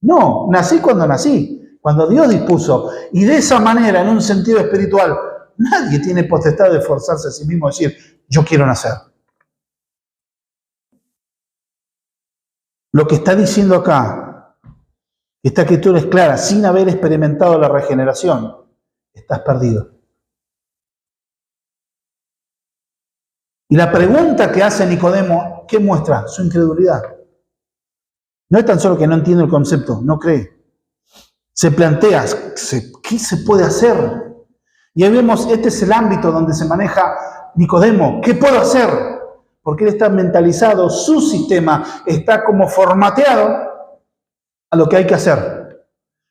No, nací cuando Dios dispuso. Y de esa manera, en un sentido espiritual, nadie tiene potestad de esforzarse a sí mismo a decir, yo quiero nacer. Lo que está diciendo acá, esta Escritura es clara, sin haber experimentado la regeneración, estás perdido. Y la pregunta que hace Nicodemo, ¿qué muestra? Su incredulidad. No es tan solo que no entiende el concepto, no cree. Se plantea, ¿qué se puede hacer? Y ahí vemos, este es el ámbito donde se maneja Nicodemo. ¿Qué puedo hacer? Porque él está mentalizado, su sistema está como formateado a lo que hay que hacer.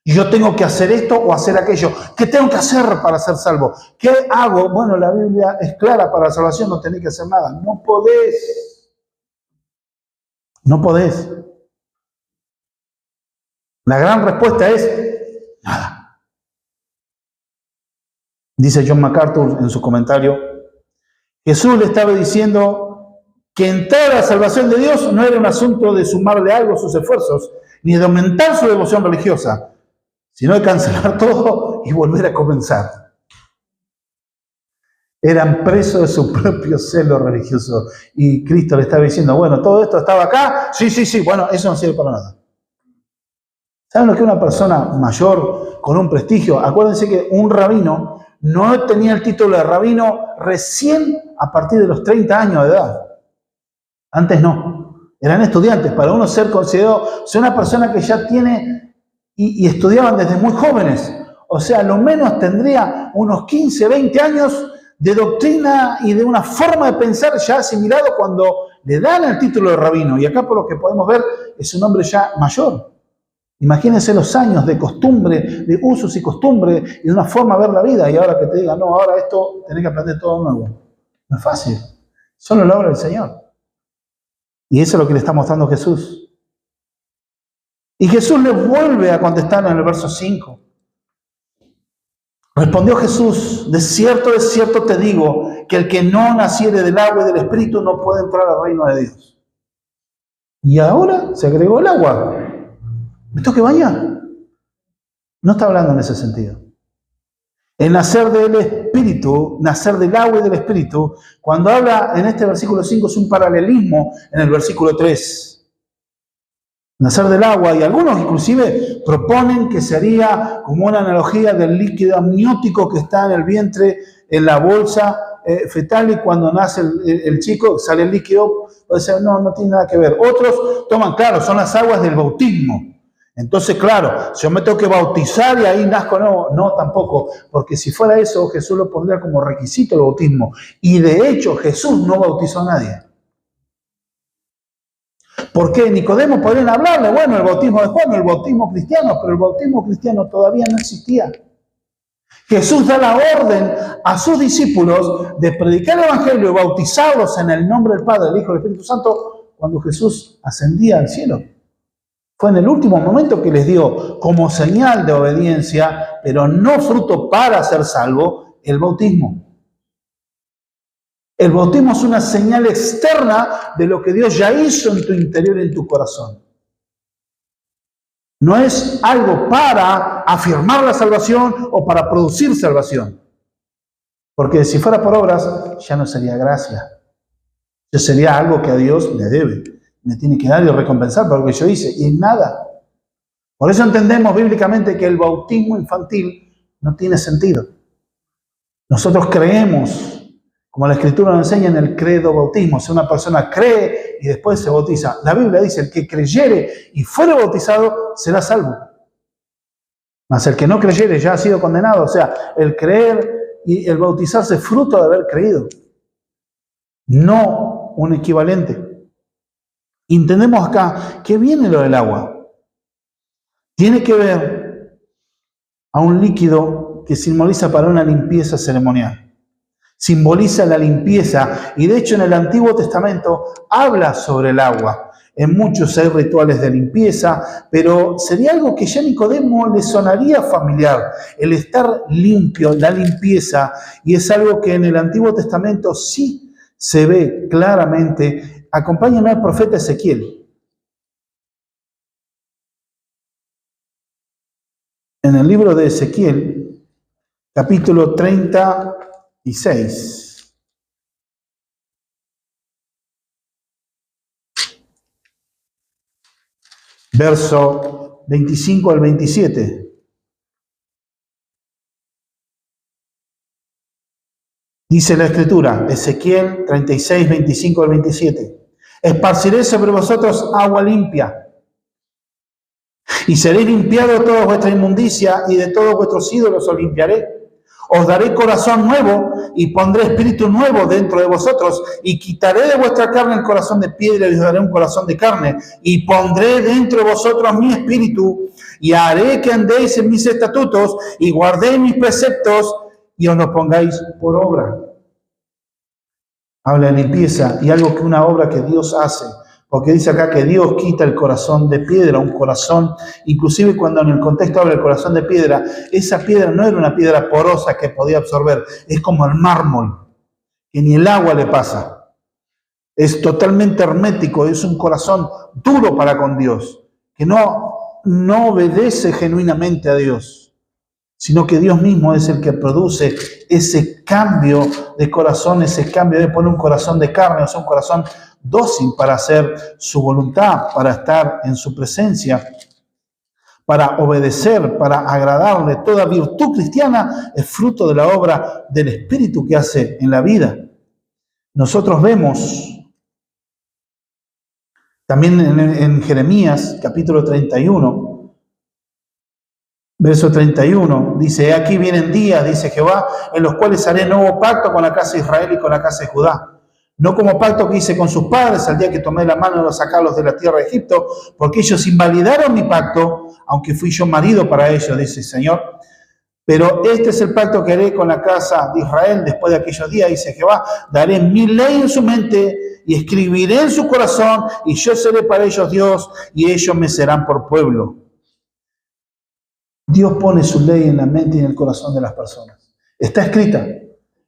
Yo tengo que hacer esto o hacer aquello. ¿Qué tengo que hacer para ser salvo? ¿Qué hago? Bueno, la Biblia es clara, para la salvación no tenés que hacer nada. No podés. No podés. La gran respuesta es nada. Dice John MacArthur en su comentario, Jesús le estaba diciendo que entrar a la salvación de Dios no era un asunto de sumarle algo a sus esfuerzos, ni de aumentar su devoción religiosa, sino de cancelar todo y volver a comenzar. Eran presos de su propio celo religioso. Y Cristo le estaba diciendo, bueno, todo esto estaba acá, sí, bueno, eso no sirve para nada. ¿Saben lo que una persona mayor, con un prestigio? Acuérdense que un rabino no tenía el título de rabino recién a partir de los 30 años de edad. Antes no. Eran estudiantes. Para uno ser considerado, ser una persona que ya tiene, y estudiaban desde muy jóvenes. O sea, lo menos tendría unos 15, 20 años de doctrina y de una forma de pensar ya asimilado cuando le dan el título de rabino. Y acá por lo que podemos ver es un hombre ya mayor. Imagínense los años de costumbre, de usos y costumbres y de una forma de ver la vida. Y ahora que te digan, no, ahora esto tenés que aprender todo nuevo. No es fácil. Solo la obra del Señor. Y eso es lo que le está mostrando Jesús. Y Jesús le vuelve a contestar en el verso 5. Respondió Jesús, de cierto te digo, que el que no naciere del agua y del Espíritu no puede entrar al reino de Dios. Y ahora se agregó el agua. ¿Me tengo que bañar? No está hablando en ese sentido. El nacer del Espíritu, nacer del agua y del Espíritu, cuando habla en este versículo 5 es un paralelismo en el versículo 3. Nacer del agua, y algunos inclusive proponen que sería como una analogía del líquido amniótico que está en el vientre, en la bolsa fetal, y cuando nace el chico sale el líquido. O sea, no tiene nada que ver. Otros toman, claro, son las aguas del bautismo. Entonces, claro, yo me tengo que bautizar y ahí nazco. No, tampoco, porque si fuera eso, Jesús lo pondría como requisito el bautismo. Y de hecho, Jesús no bautizó a nadie. ¿Por qué? Nicodemo podrían hablarle, bueno, el bautismo de Juan, el bautismo cristiano, pero el bautismo cristiano todavía no existía. Jesús da la orden a sus discípulos de predicar el evangelio y bautizarlos en el nombre del Padre, del Hijo y del Espíritu Santo cuando Jesús ascendía al cielo. Fue en el último momento que les dio como señal de obediencia, pero no fruto para ser salvo, el bautismo. El bautismo es una señal externa de lo que Dios ya hizo en tu interior y en tu corazón. No es algo para afirmar la salvación o para producir salvación. Porque si fuera por obras, ya no sería gracia. Ya sería algo que a Dios le debe. Me tiene que dar y recompensar por lo que yo hice. Y nada. Por eso entendemos bíblicamente que el bautismo infantil no tiene sentido. Nosotros creemos, como la Escritura nos enseña, en el credo bautismo. Si una persona cree y después se bautiza, la Biblia dice, el que creyere y fuere bautizado será salvo. Mas el que no creyere ya ha sido condenado. O sea, el creer y el bautizarse es fruto de haber creído. No un equivalente. Entendemos acá que viene lo del agua. Tiene que ver a un líquido que simboliza para una limpieza ceremonial. Simboliza la limpieza, y de hecho en el Antiguo Testamento habla sobre el agua. En muchos hay rituales de limpieza, pero sería algo que ya a Nicodemo le sonaría familiar, el estar limpio, la limpieza, y es algo que en el Antiguo Testamento sí se ve claramente. Acompáñame al profeta Ezequiel. En el libro de Ezequiel, capítulo 36. Verso 25 al 27. Dice la Escritura, Ezequiel 36, 25 al 27. Esparciré sobre vosotros agua limpia, y seréis limpiados de toda vuestra inmundicia, y de todos vuestros ídolos os limpiaré. Os daré corazón nuevo, y pondré espíritu nuevo dentro de vosotros, y quitaré de vuestra carne el corazón de piedra, y os daré un corazón de carne, y pondré dentro de vosotros mi espíritu, y haré que andéis en mis estatutos, y guardéis mis preceptos, y os los pongáis por obra. Habla de limpieza, y algo que una obra que Dios hace. Porque dice acá que Dios quita el corazón de piedra, un corazón, inclusive cuando en el contexto habla del corazón de piedra, esa piedra no era una piedra porosa que podía absorber, es como el mármol, que ni el agua le pasa. Es totalmente hermético, es un corazón duro para con Dios, que no obedece genuinamente a Dios, sino que Dios mismo es el que produce ese cambio de corazón, ese cambio de poner un corazón de carne, o sea, un corazón dócil para hacer su voluntad, para estar en su presencia, para obedecer, para agradarle. Toda virtud cristiana es fruto de la obra del Espíritu que hace en la vida. Nosotros vemos también en Jeremías capítulo 31, verso 31, dice, aquí vienen días, dice Jehová, en los cuales haré nuevo pacto con la casa de Israel y con la casa de Judá. No como pacto que hice con sus padres al día que tomé la mano de sacarlos de la tierra de Egipto, porque ellos invalidaron mi pacto, aunque fui yo marido para ellos, dice el Señor. Pero este es el pacto que haré con la casa de Israel después de aquellos días, dice Jehová. Daré mi ley en su mente y escribiré en su corazón, y yo seré para ellos Dios, y ellos me serán por pueblo. Dios pone su ley en la mente y en el corazón de las personas. Está escrita.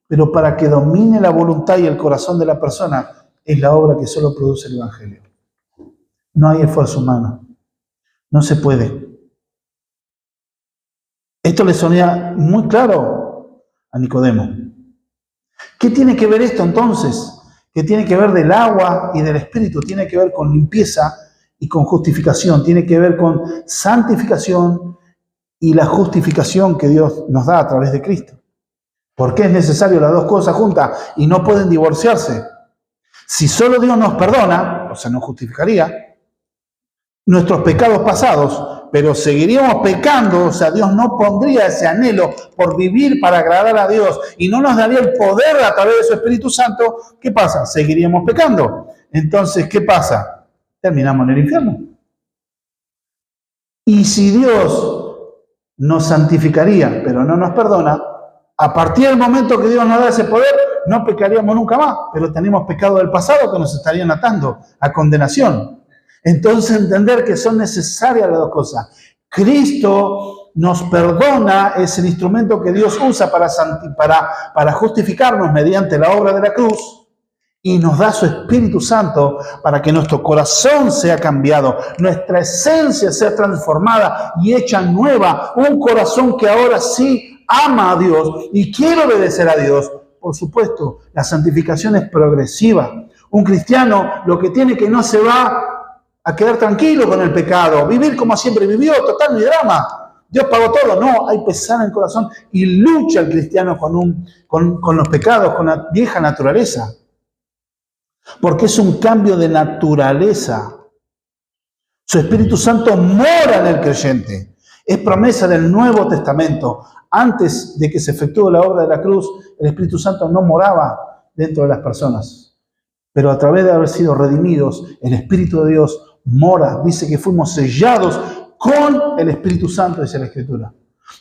Pero para que domine la voluntad y el corazón de la persona, es la obra que solo produce el Evangelio. No hay esfuerzo humano. No se puede. Esto le sonía muy claro a Nicodemo. ¿Qué tiene que ver esto entonces? ¿Qué tiene que ver del agua y del espíritu? Tiene que ver con limpieza y con justificación. Tiene que ver con santificación y la justificación que Dios nos da a través de Cristo. ¿Por qué es necesario las dos cosas juntas y no pueden divorciarse? Si solo Dios nos perdona, o sea, nos justificaría nuestros pecados pasados, pero seguiríamos pecando, o sea, Dios no pondría ese anhelo por vivir para agradar a Dios y no nos daría el poder a través de su Espíritu Santo. ¿Qué pasa? Seguiríamos pecando. Entonces, ¿qué pasa? Terminamos en el infierno. Y si Dios nos santificaría, pero no nos perdona, a partir del momento que Dios nos da ese poder, no pecaríamos nunca más, pero tenemos pecado del pasado que nos estarían atando a condenación. Entonces entender que son necesarias las dos cosas. Cristo nos perdona, es el instrumento que Dios usa para justificarnos mediante la obra de la cruz, y nos da su Espíritu Santo para que nuestro corazón sea cambiado, nuestra esencia sea transformada y hecha nueva, un corazón que ahora sí ama a Dios y quiere obedecer a Dios. Por supuesto, la santificación es progresiva. Un cristiano lo que tiene que no se va a quedar tranquilo con el pecado, vivir como siempre vivió, total, ni drama. Dios pagó todo. No, hay pesar en el corazón y lucha el cristiano con los pecados, con la vieja naturaleza. Porque es un cambio de naturaleza. Su Espíritu Santo mora en el creyente. Es promesa del Nuevo Testamento. Antes de que se efectúe la obra de la cruz, el Espíritu Santo no moraba dentro de las personas. Pero a través de haber sido redimidos, el Espíritu de Dios mora. Dice que fuimos sellados con el Espíritu Santo, dice la Escritura.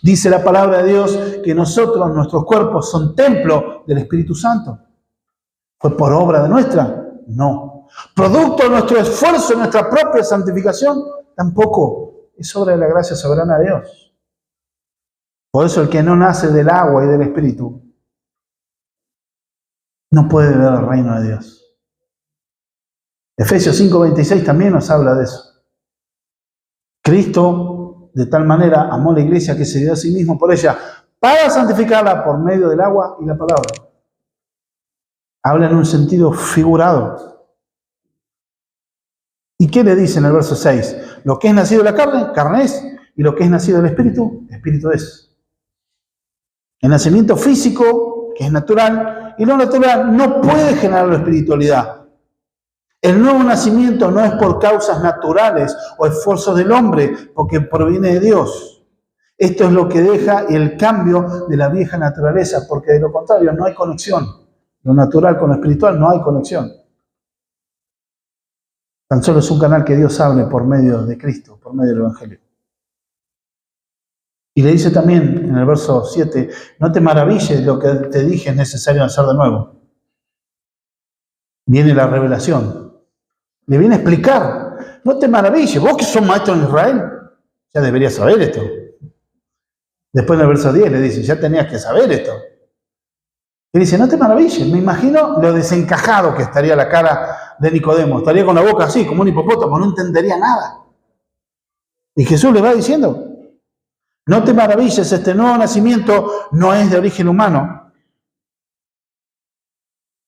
Dice la palabra de Dios que nosotros, nuestros cuerpos, son templo del Espíritu Santo. ¿Fue por obra de nuestra? No. ¿Producto de nuestro esfuerzo, nuestra propia santificación? Tampoco. Es obra de la gracia soberana de Dios. Por eso el que no nace del agua y del Espíritu no puede ver el reino de Dios. Efesios 5:26 también nos habla de eso. Cristo de tal manera amó a la iglesia que se dio a sí mismo por ella para santificarla por medio del agua y la palabra. Habla en un sentido figurado. ¿Y qué le dice en el verso 6? Lo que es nacido de la carne, carne es, y lo que es nacido del Espíritu, Espíritu es. El nacimiento físico, que es natural, y lo natural no puede generar la espiritualidad. El nuevo nacimiento no es por causas naturales o esfuerzos del hombre, porque proviene de Dios. Esto es lo que deja el cambio de la vieja naturaleza, porque de lo contrario no hay conexión. Lo natural con lo espiritual no hay conexión. Tan solo es un canal que Dios hable por medio de Cristo, por medio del Evangelio. Y le dice también en el verso 7, no te maravilles, lo que te dije es necesario nacer de nuevo. Viene la revelación. Le viene a explicar, no te maravilles, vos que sos maestro en Israel, ya deberías saber esto. Después en el verso 10 le dice, ya tenías que saber esto. Y dice, no te maravilles, me imagino lo desencajado que estaría la cara de Nicodemo. Estaría con la boca así, como un hipopótamo, no entendería nada. Y Jesús le va diciendo, no te maravilles, este nuevo nacimiento no es de origen humano.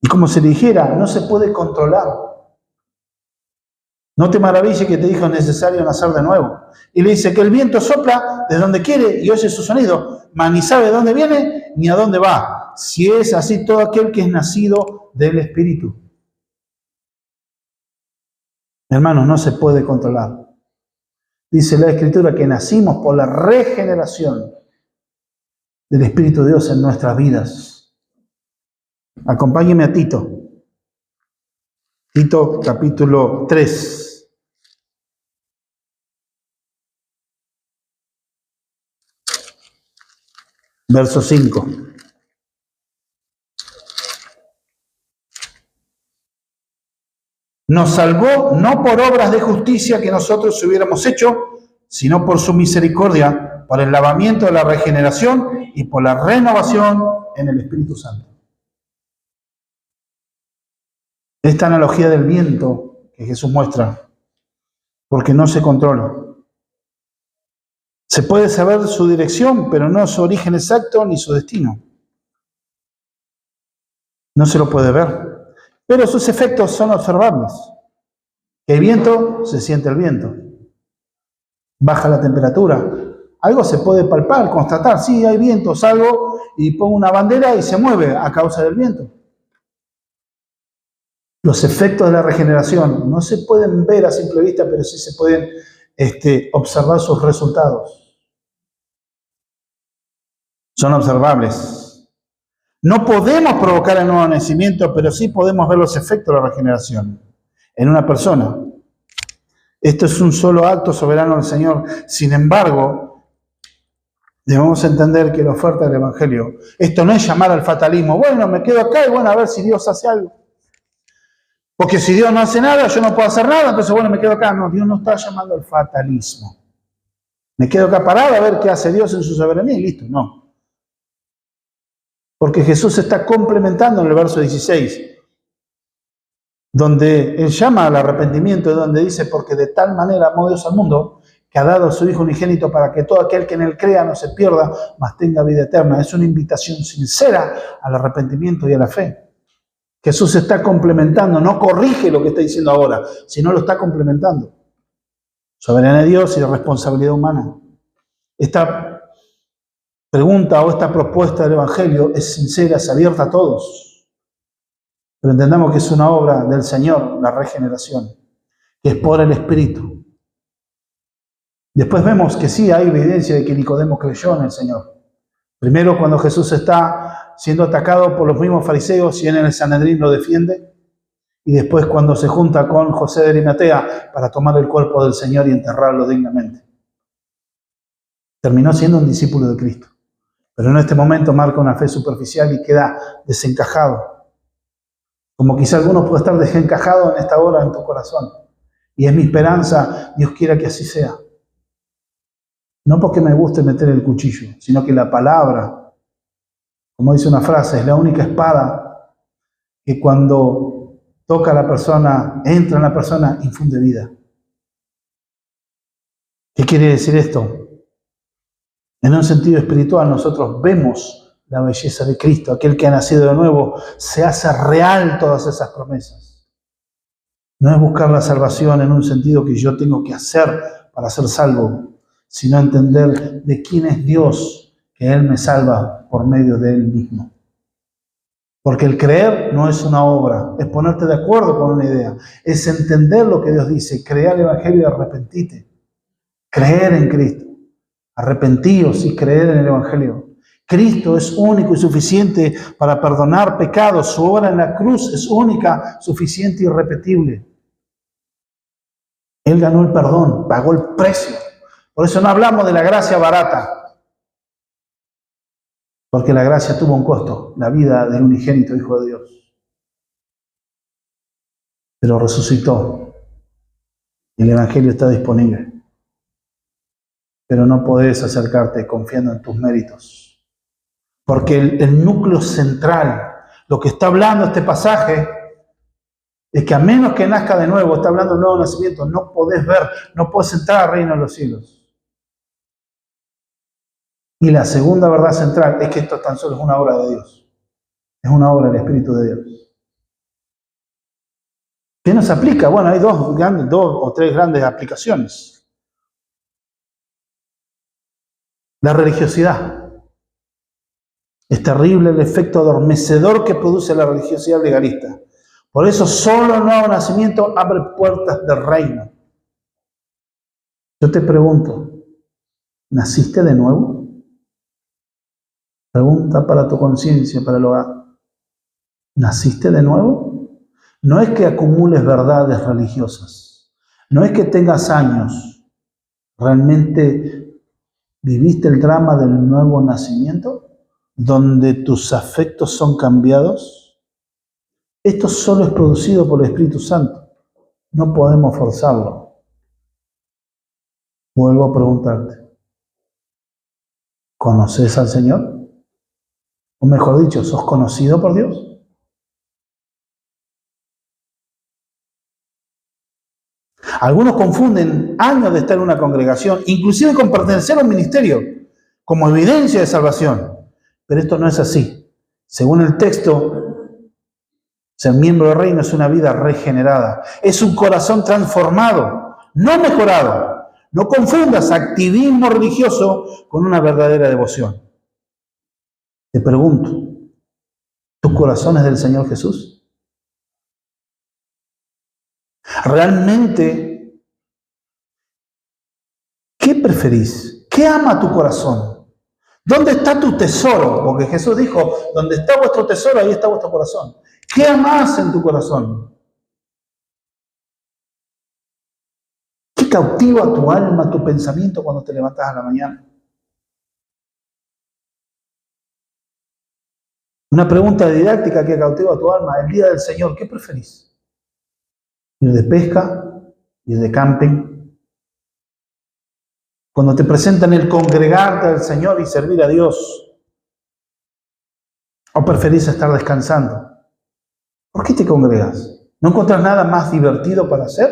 Y como se dijera, no se puede controlar. No te maravilles que te dijo es necesario nacer de nuevo. Y le dice que el viento sopla de donde quiere y oye su sonido, mas ni sabe de dónde viene ni a dónde va. Si es así todo aquel que es nacido del Espíritu. Hermanos, no se puede controlar. Dice la Escritura que nacimos por la regeneración del Espíritu de Dios en nuestras vidas. Acompáñeme a Tito. Tito capítulo 3. Verso 5. Nos salvó no por obras de justicia que nosotros hubiéramos hecho, sino por su misericordia, por el lavamiento de la regeneración y por la renovación en el Espíritu Santo. Esta analogía del viento que Jesús muestra, porque no se controla. Se puede saber su dirección, pero no su origen exacto ni su destino. No se lo puede ver, pero sus efectos son observables. Que hay viento, se siente el viento. Baja la temperatura. Algo se puede palpar, constatar. Sí, hay viento, salgo y pongo una bandera y se mueve a causa del viento. Los efectos de la regeneración no se pueden ver a simple vista, pero sí se pueden observar sus resultados. Son observables. No podemos provocar el nuevo nacimiento, pero sí podemos ver los efectos de la regeneración en una persona. Esto es un solo acto soberano del Señor. Sin embargo, debemos entender que la oferta del Evangelio, esto no es llamar al fatalismo. Bueno, me quedo acá y bueno, a ver si Dios hace algo. Porque si Dios no hace nada, yo no puedo hacer nada, entonces bueno, me quedo acá. No, Dios no está llamando al fatalismo. Me quedo acá parado a ver qué hace Dios en su soberanía y listo, no. Porque Jesús está complementando en el verso 16, donde Él llama al arrepentimiento, donde dice, porque de tal manera amó Dios al mundo, que ha dado a su Hijo unigénito para que todo aquel que en Él crea no se pierda, mas tenga vida eterna. Es una invitación sincera al arrepentimiento y a la fe. Jesús está complementando, no corrige lo que está diciendo ahora, sino lo está complementando. Soberanía de Dios y responsabilidad humana. Esta pregunta o esta propuesta del Evangelio es sincera, es abierta a todos. Pero entendamos que es una obra del Señor, la regeneración, que es por el Espíritu. Después vemos que sí hay evidencia de que Nicodemo creyó en el Señor. Primero, cuando Jesús está siendo atacado por los mismos fariseos y en el Sanedrín lo defiende. Y después cuando se junta con José de Arimatea para tomar el cuerpo del Señor y enterrarlo dignamente. Terminó siendo un discípulo de Cristo. Pero en este momento marca una fe superficial y queda desencajado. Como quizá alguno puede estar desencajado en esta hora en tu corazón. Y es mi esperanza, Dios quiera que así sea. No porque me guste meter el cuchillo, sino que la palabra, como dice una frase, es la única espada que cuando toca a la persona, entra en la persona, infunde vida. ¿Qué quiere decir esto? En un sentido espiritual, nosotros vemos la belleza de Cristo. Aquel que ha nacido de nuevo, se hace real todas esas promesas. No es buscar la salvación en un sentido que yo tengo que hacer para ser salvo, sino entender de quién es Dios, que Él me salva por medio de Él mismo. Porque el creer no es una obra, es ponerte de acuerdo con una idea, es entender lo que Dios dice, creer el Evangelio y arrepentirte, creer en Cristo, arrepentíos y creer en el Evangelio. Cristo es único y suficiente para perdonar pecados, su obra en la cruz es única, suficiente y irrepetible. Él ganó el perdón, pagó el precio. Por eso no hablamos de la gracia barata, porque la gracia tuvo un costo, la vida del unigénito Hijo de Dios. Pero resucitó. El Evangelio está disponible. Pero no podés acercarte confiando en tus méritos. Porque el núcleo central, lo que está hablando este pasaje, es que a menos que nazca de nuevo, está hablando de un nuevo nacimiento, no podés ver, no podés entrar al reino de los cielos. Y la segunda verdad central es que esto tan solo es una obra de Dios. Es una obra del Espíritu de Dios. ¿Qué nos aplica? Bueno, hay dos o tres grandes aplicaciones. La religiosidad. Es terrible el efecto adormecedor que produce la religiosidad legalista. Por eso solo el nuevo nacimiento abre puertas del reino. Yo te pregunto, ¿naciste de nuevo? Pregunta para tu conciencia, para el hogar. ¿Naciste de nuevo? No es que acumules verdades religiosas. No es que tengas años. ¿Realmente viviste el drama del nuevo nacimiento? ¿Donde tus afectos son cambiados? Esto solo es producido por el Espíritu Santo. No podemos forzarlo. Vuelvo a preguntarte. ¿Conoces al Señor? O mejor dicho, ¿sos conocido por Dios? Algunos confunden años de estar en una congregación, inclusive con pertenecer a un ministerio, como evidencia de salvación. Pero esto no es así. Según el texto, Ser miembro del reino es una vida regenerada. Es un corazón transformado, no mejorado. No confundas activismo religioso con una verdadera devoción. Te pregunto, ¿tu corazón es del Señor Jesús? ¿Realmente qué preferís? ¿Qué ama tu corazón? ¿Dónde está tu tesoro? Porque Jesús dijo, donde está vuestro tesoro, ahí está vuestro corazón. ¿Qué amás en tu corazón? ¿Qué cautiva tu alma, tu pensamiento cuando te levantas a la mañana? Una pregunta didáctica que cautiva tu alma. El día del Señor, ¿qué preferís? ¿Ir de pesca? ¿Ir de camping? Cuando te presentan el congregarte al Señor y servir a Dios, ¿o preferís estar descansando? ¿Por qué te congregas? ¿No encontrás nada más divertido para hacer?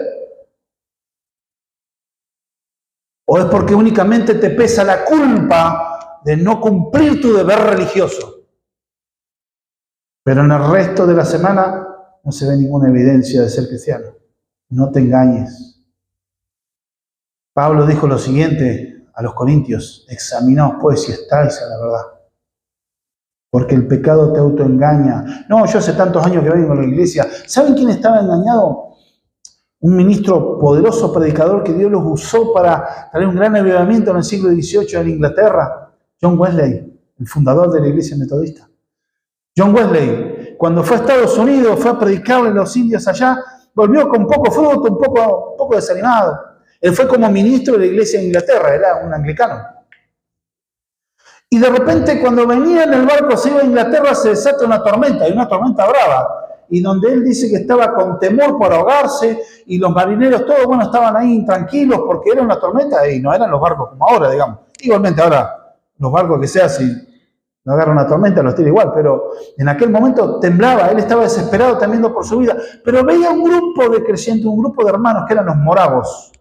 ¿O es porque únicamente te pesa la culpa de no cumplir tu deber religioso? Pero en el resto de la semana no se ve ninguna evidencia de ser cristiano. No te engañes. Pablo dijo lo siguiente a los corintios: examinaos pues si estáis en la verdad. Porque el pecado te autoengaña. No, yo hace tantos años que vengo a la iglesia. ¿Saben quién estaba engañado? Un ministro poderoso, predicador, que Dios los usó para traer un gran avivamiento en el siglo XVIII en Inglaterra. John Wesley, el fundador de la iglesia metodista. John Wesley, cuando fue a Estados Unidos, fue a predicarle a los indios allá, volvió con poco fruto, un poco desanimado. Él fue como ministro de la iglesia de Inglaterra, era un anglicano. Y de repente, cuando venía en el barco, se iba a Inglaterra, se desata una tormenta, y una tormenta brava, y donde él dice que estaba con temor por ahogarse, y los marineros todos, bueno, estaban ahí intranquilos porque era una tormenta, y no eran los barcos como ahora, digamos. Igualmente ahora, los barcos que sea, si no agarra una tormenta, los tira igual, pero en aquel momento temblaba, él estaba desesperado temiendo por su vida, pero veía un grupo de creyentes, un grupo de hermanos que eran los moravos,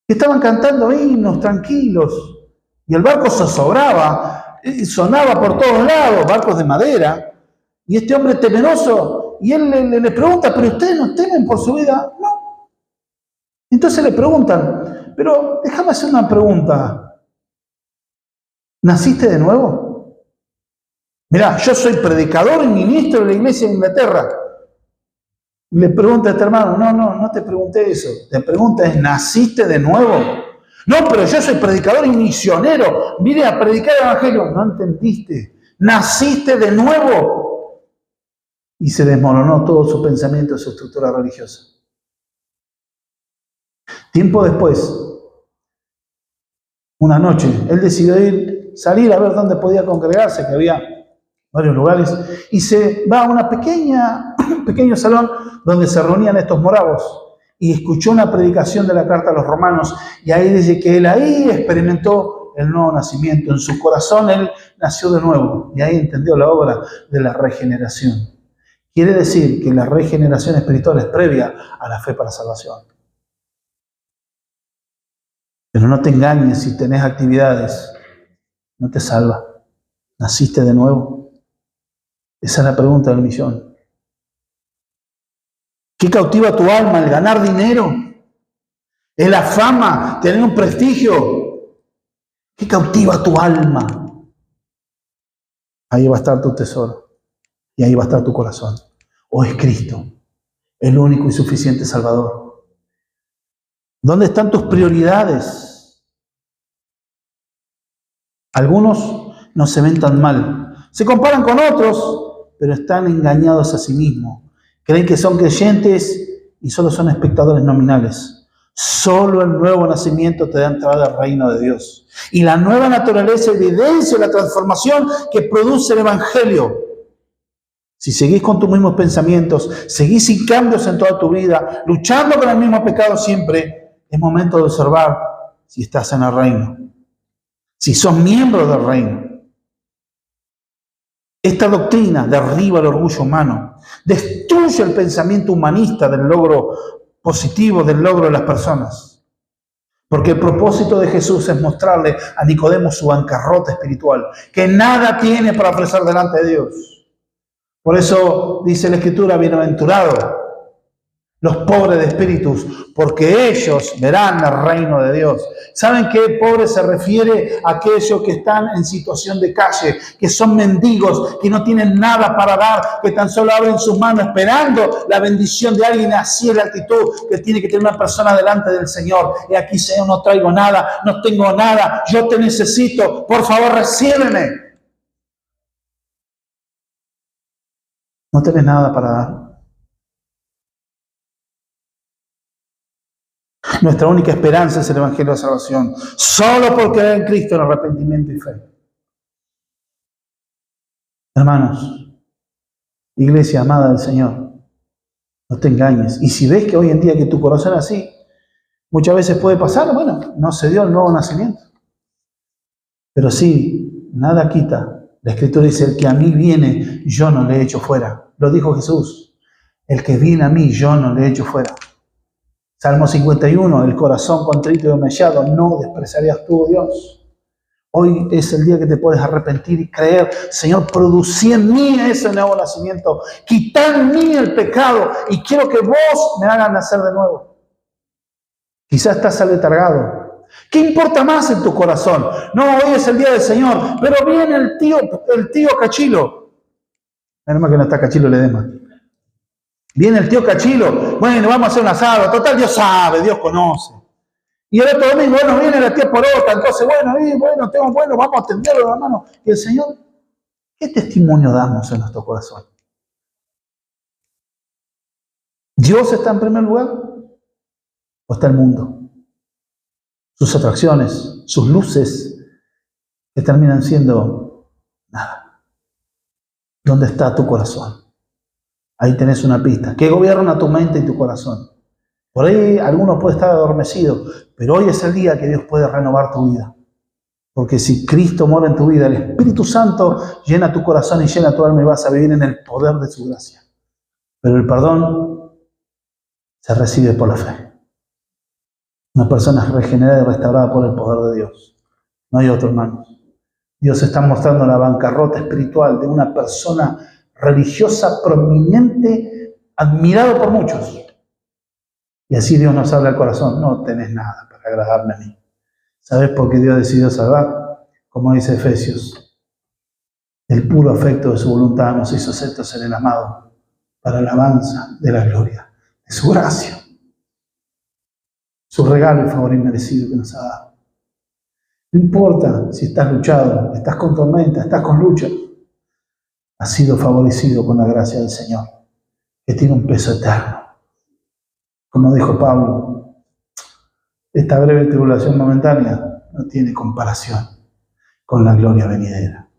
que estaban cantando himnos tranquilos, y el barco zozobraba, sonaba por todos lados, barcos de madera, y este hombre temeroso, y él le pregunta, ¿pero ustedes no temen por su vida? No. Entonces le preguntan, pero déjame hacer una pregunta, ¿naciste de nuevo? Mirá, yo soy predicador y ministro de la iglesia de Inglaterra. Le pregunta a este hermano, no te pregunté eso, te pregunta es, ¿naciste de nuevo? No, pero yo soy predicador y misionero, vine a predicar el evangelio. No entendiste, naciste de nuevo. Y se desmoronó todo su pensamiento, su estructura religiosa. Tiempo después, una noche, él decidió salir a ver dónde podía congregarse, que había varios lugares, y se va a un pequeño salón donde se reunían estos moravos. Y escuchó una predicación de la carta a los romanos, y ahí dice que él ahí experimentó el nuevo nacimiento. En su corazón él nació de nuevo, y ahí entendió la obra de la regeneración. Quiere decir que la regeneración espiritual es previa a la fe para salvación. Pero no te engañes, si tenés actividades, no te salva. ¿Naciste de nuevo? Esa es la pregunta del millón. ¿Qué cautiva tu alma? ¿El ganar dinero? ¿Es la fama? ¿Tener un prestigio? ¿Qué cautiva tu alma? Ahí va a estar tu tesoro. Y ahí va a estar tu corazón. ¿O es Cristo, el único y suficiente Salvador? ¿Dónde están tus prioridades? Algunos no se ven tan mal. Se comparan con otros, pero están engañados a sí mismos. Creen que son creyentes y solo son espectadores nominales. Solo el nuevo nacimiento te da entrada al reino de Dios. Y la nueva naturaleza evidencia la transformación que produce el Evangelio. Si seguís con tus mismos pensamientos, seguís sin cambios en toda tu vida, luchando con el mismo pecado siempre, es momento de observar si estás en el reino, si sos miembro del reino. Esta doctrina derriba el orgullo humano, destruye el pensamiento humanista del logro positivo, del logro de las personas. Porque el propósito de Jesús es mostrarle a Nicodemo su bancarrota espiritual, que nada tiene para ofrecer delante de Dios. Por eso dice la Escritura, bienaventurados los pobres de espíritus, porque ellos verán el reino de Dios. ¿Saben qué pobre se refiere a aquellos que están en situación de calle, que son mendigos, que no tienen nada para dar, que tan solo abren sus manos esperando la bendición de alguien? Así es la actitud que tiene que tener una persona delante del Señor. Y aquí, Señor, no traigo nada, no tengo nada, yo te necesito, por favor, recíbeme. No tenés nada para dar. Nuestra única esperanza es el Evangelio de Salvación. Solo por creer en Cristo en arrepentimiento y fe. Hermanos, iglesia amada del Señor, no te engañes. Y si ves que hoy en día que tu corazón es así, muchas veces puede pasar, bueno, no se dio el nuevo nacimiento. Pero sí, nada quita. La Escritura dice, el que a mí viene, yo no le echo fuera. Lo dijo Jesús. El que viene a mí, yo no le echo fuera. Salmo 51, el corazón contrito y humillado, no despreciarías tú, oh Dios. Hoy es el día que te puedes arrepentir y creer, Señor, producí en mí ese nuevo nacimiento, quitá en mí el pecado y quiero que vos me hagas nacer de nuevo. Quizás estás aletargado. ¿Qué importa más en tu corazón? No, hoy es el día del Señor, pero viene el tío Cachilo. Menos mal que no está Cachilo Ledesma. Viene el tío Cachilo, bueno, vamos a hacer un asado, total, Dios sabe, Dios conoce. Y el otro domingo, bueno, viene la tía Porota, entonces, vamos a atenderlo, hermano. Y el Señor, ¿qué testimonio damos en nuestro corazón? ¿Dios está en primer lugar o está el mundo? Sus atracciones, sus luces, que terminan siendo nada. ¿Dónde está tu corazón? Ahí tenés una pista. ¿Qué gobierna tu mente y tu corazón? Por ahí algunos pueden estar adormecidos, pero hoy es el día que Dios puede renovar tu vida. Porque si Cristo mora en tu vida, el Espíritu Santo llena tu corazón y llena tu alma y vas a vivir en el poder de su gracia. Pero el perdón se recibe por la fe. Una persona es regenerada y restaurada por el poder de Dios. No hay otro, hermanos. Dios está mostrando la bancarrota espiritual de una persona religiosa prominente, admirado por muchos. Y así Dios nos habla al corazón, no tenés nada para agradarme a mí. ¿Sabes por qué Dios decidió salvar? Como dice Efesios, el puro afecto de su voluntad nos hizo aceptos en el amado, para alabanza de la gloria, de su gracia, su regalo y favor inmerecido que nos ha dado. No importa si estás luchado, estás con tormenta, estás con lucha, has sido favorecido con la gracia del Señor, que tiene un peso eterno. Como dijo Pablo, esta breve tribulación momentánea no tiene comparación con la gloria venidera.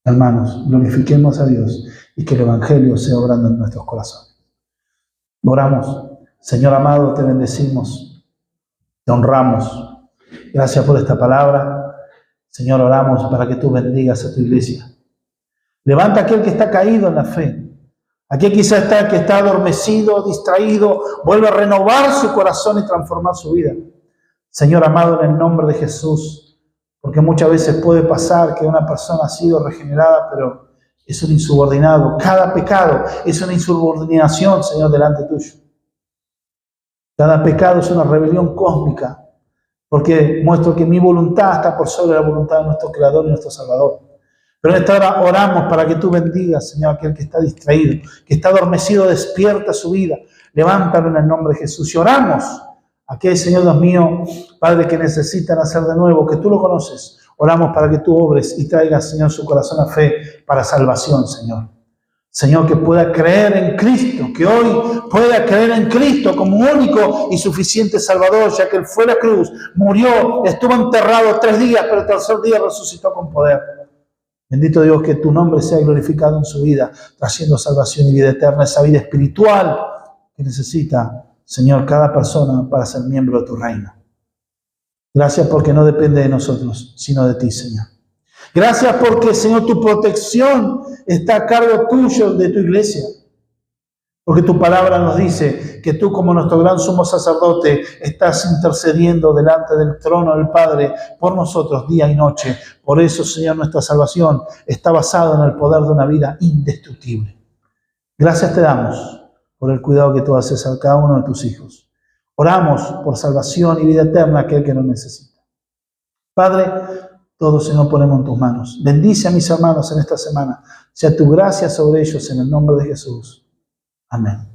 Hermanos, glorifiquemos a Dios y que el Evangelio sea obrando en nuestros corazones. Oramos. Señor amado, te bendecimos, te honramos. Gracias por esta palabra. Señor, oramos para que tú bendigas a tu iglesia. Levanta a aquel que está caído en la fe. Aquel quizá está que está adormecido, distraído, vuelve a renovar su corazón y transformar su vida. Señor amado, en el nombre de Jesús, porque muchas veces puede pasar que una persona ha sido regenerada, pero es un insubordinado. Cada pecado es una insubordinación, Señor, delante tuyo. Cada pecado es una rebelión cósmica, porque muestro que mi voluntad está por sobre la voluntad de nuestro Creador y nuestro Salvador. Pero en esta hora oramos para que tú bendigas, Señor, aquel que está distraído, que está adormecido, despierta su vida. Levántalo en el nombre de Jesús. Y oramos a aquel, Señor Dios mío, Padre, que necesita nacer de nuevo, que tú lo conoces. Oramos para que tú obres y traigas, Señor, su corazón a fe para salvación, Señor. Señor, que pueda creer en Cristo, que hoy pueda creer en Cristo como único y suficiente Salvador, ya que Él fue a la cruz, murió, estuvo enterrado 3 días, pero el tercer día resucitó con poder. Bendito Dios, que tu nombre sea glorificado en su vida, trayendo salvación y vida eterna, esa vida espiritual que necesita, Señor, cada persona para ser miembro de tu reino. Gracias porque no depende de nosotros, sino de ti, Señor. Gracias porque, Señor, tu protección está a cargo tuyo de tu iglesia. Porque tu palabra nos dice que tú, como nuestro gran sumo sacerdote, estás intercediendo delante del trono del Padre por nosotros día y noche. Por eso, Señor, nuestra salvación está basada en el poder de una vida indestructible. Gracias te damos por el cuidado que tú haces a cada uno de tus hijos. Oramos por salvación y vida eterna a aquel que lo necesita. Padre, todo se nos ponemos en tus manos. Bendice a mis hermanos en esta semana. Sea tu gracia sobre ellos en el nombre de Jesús. Amén.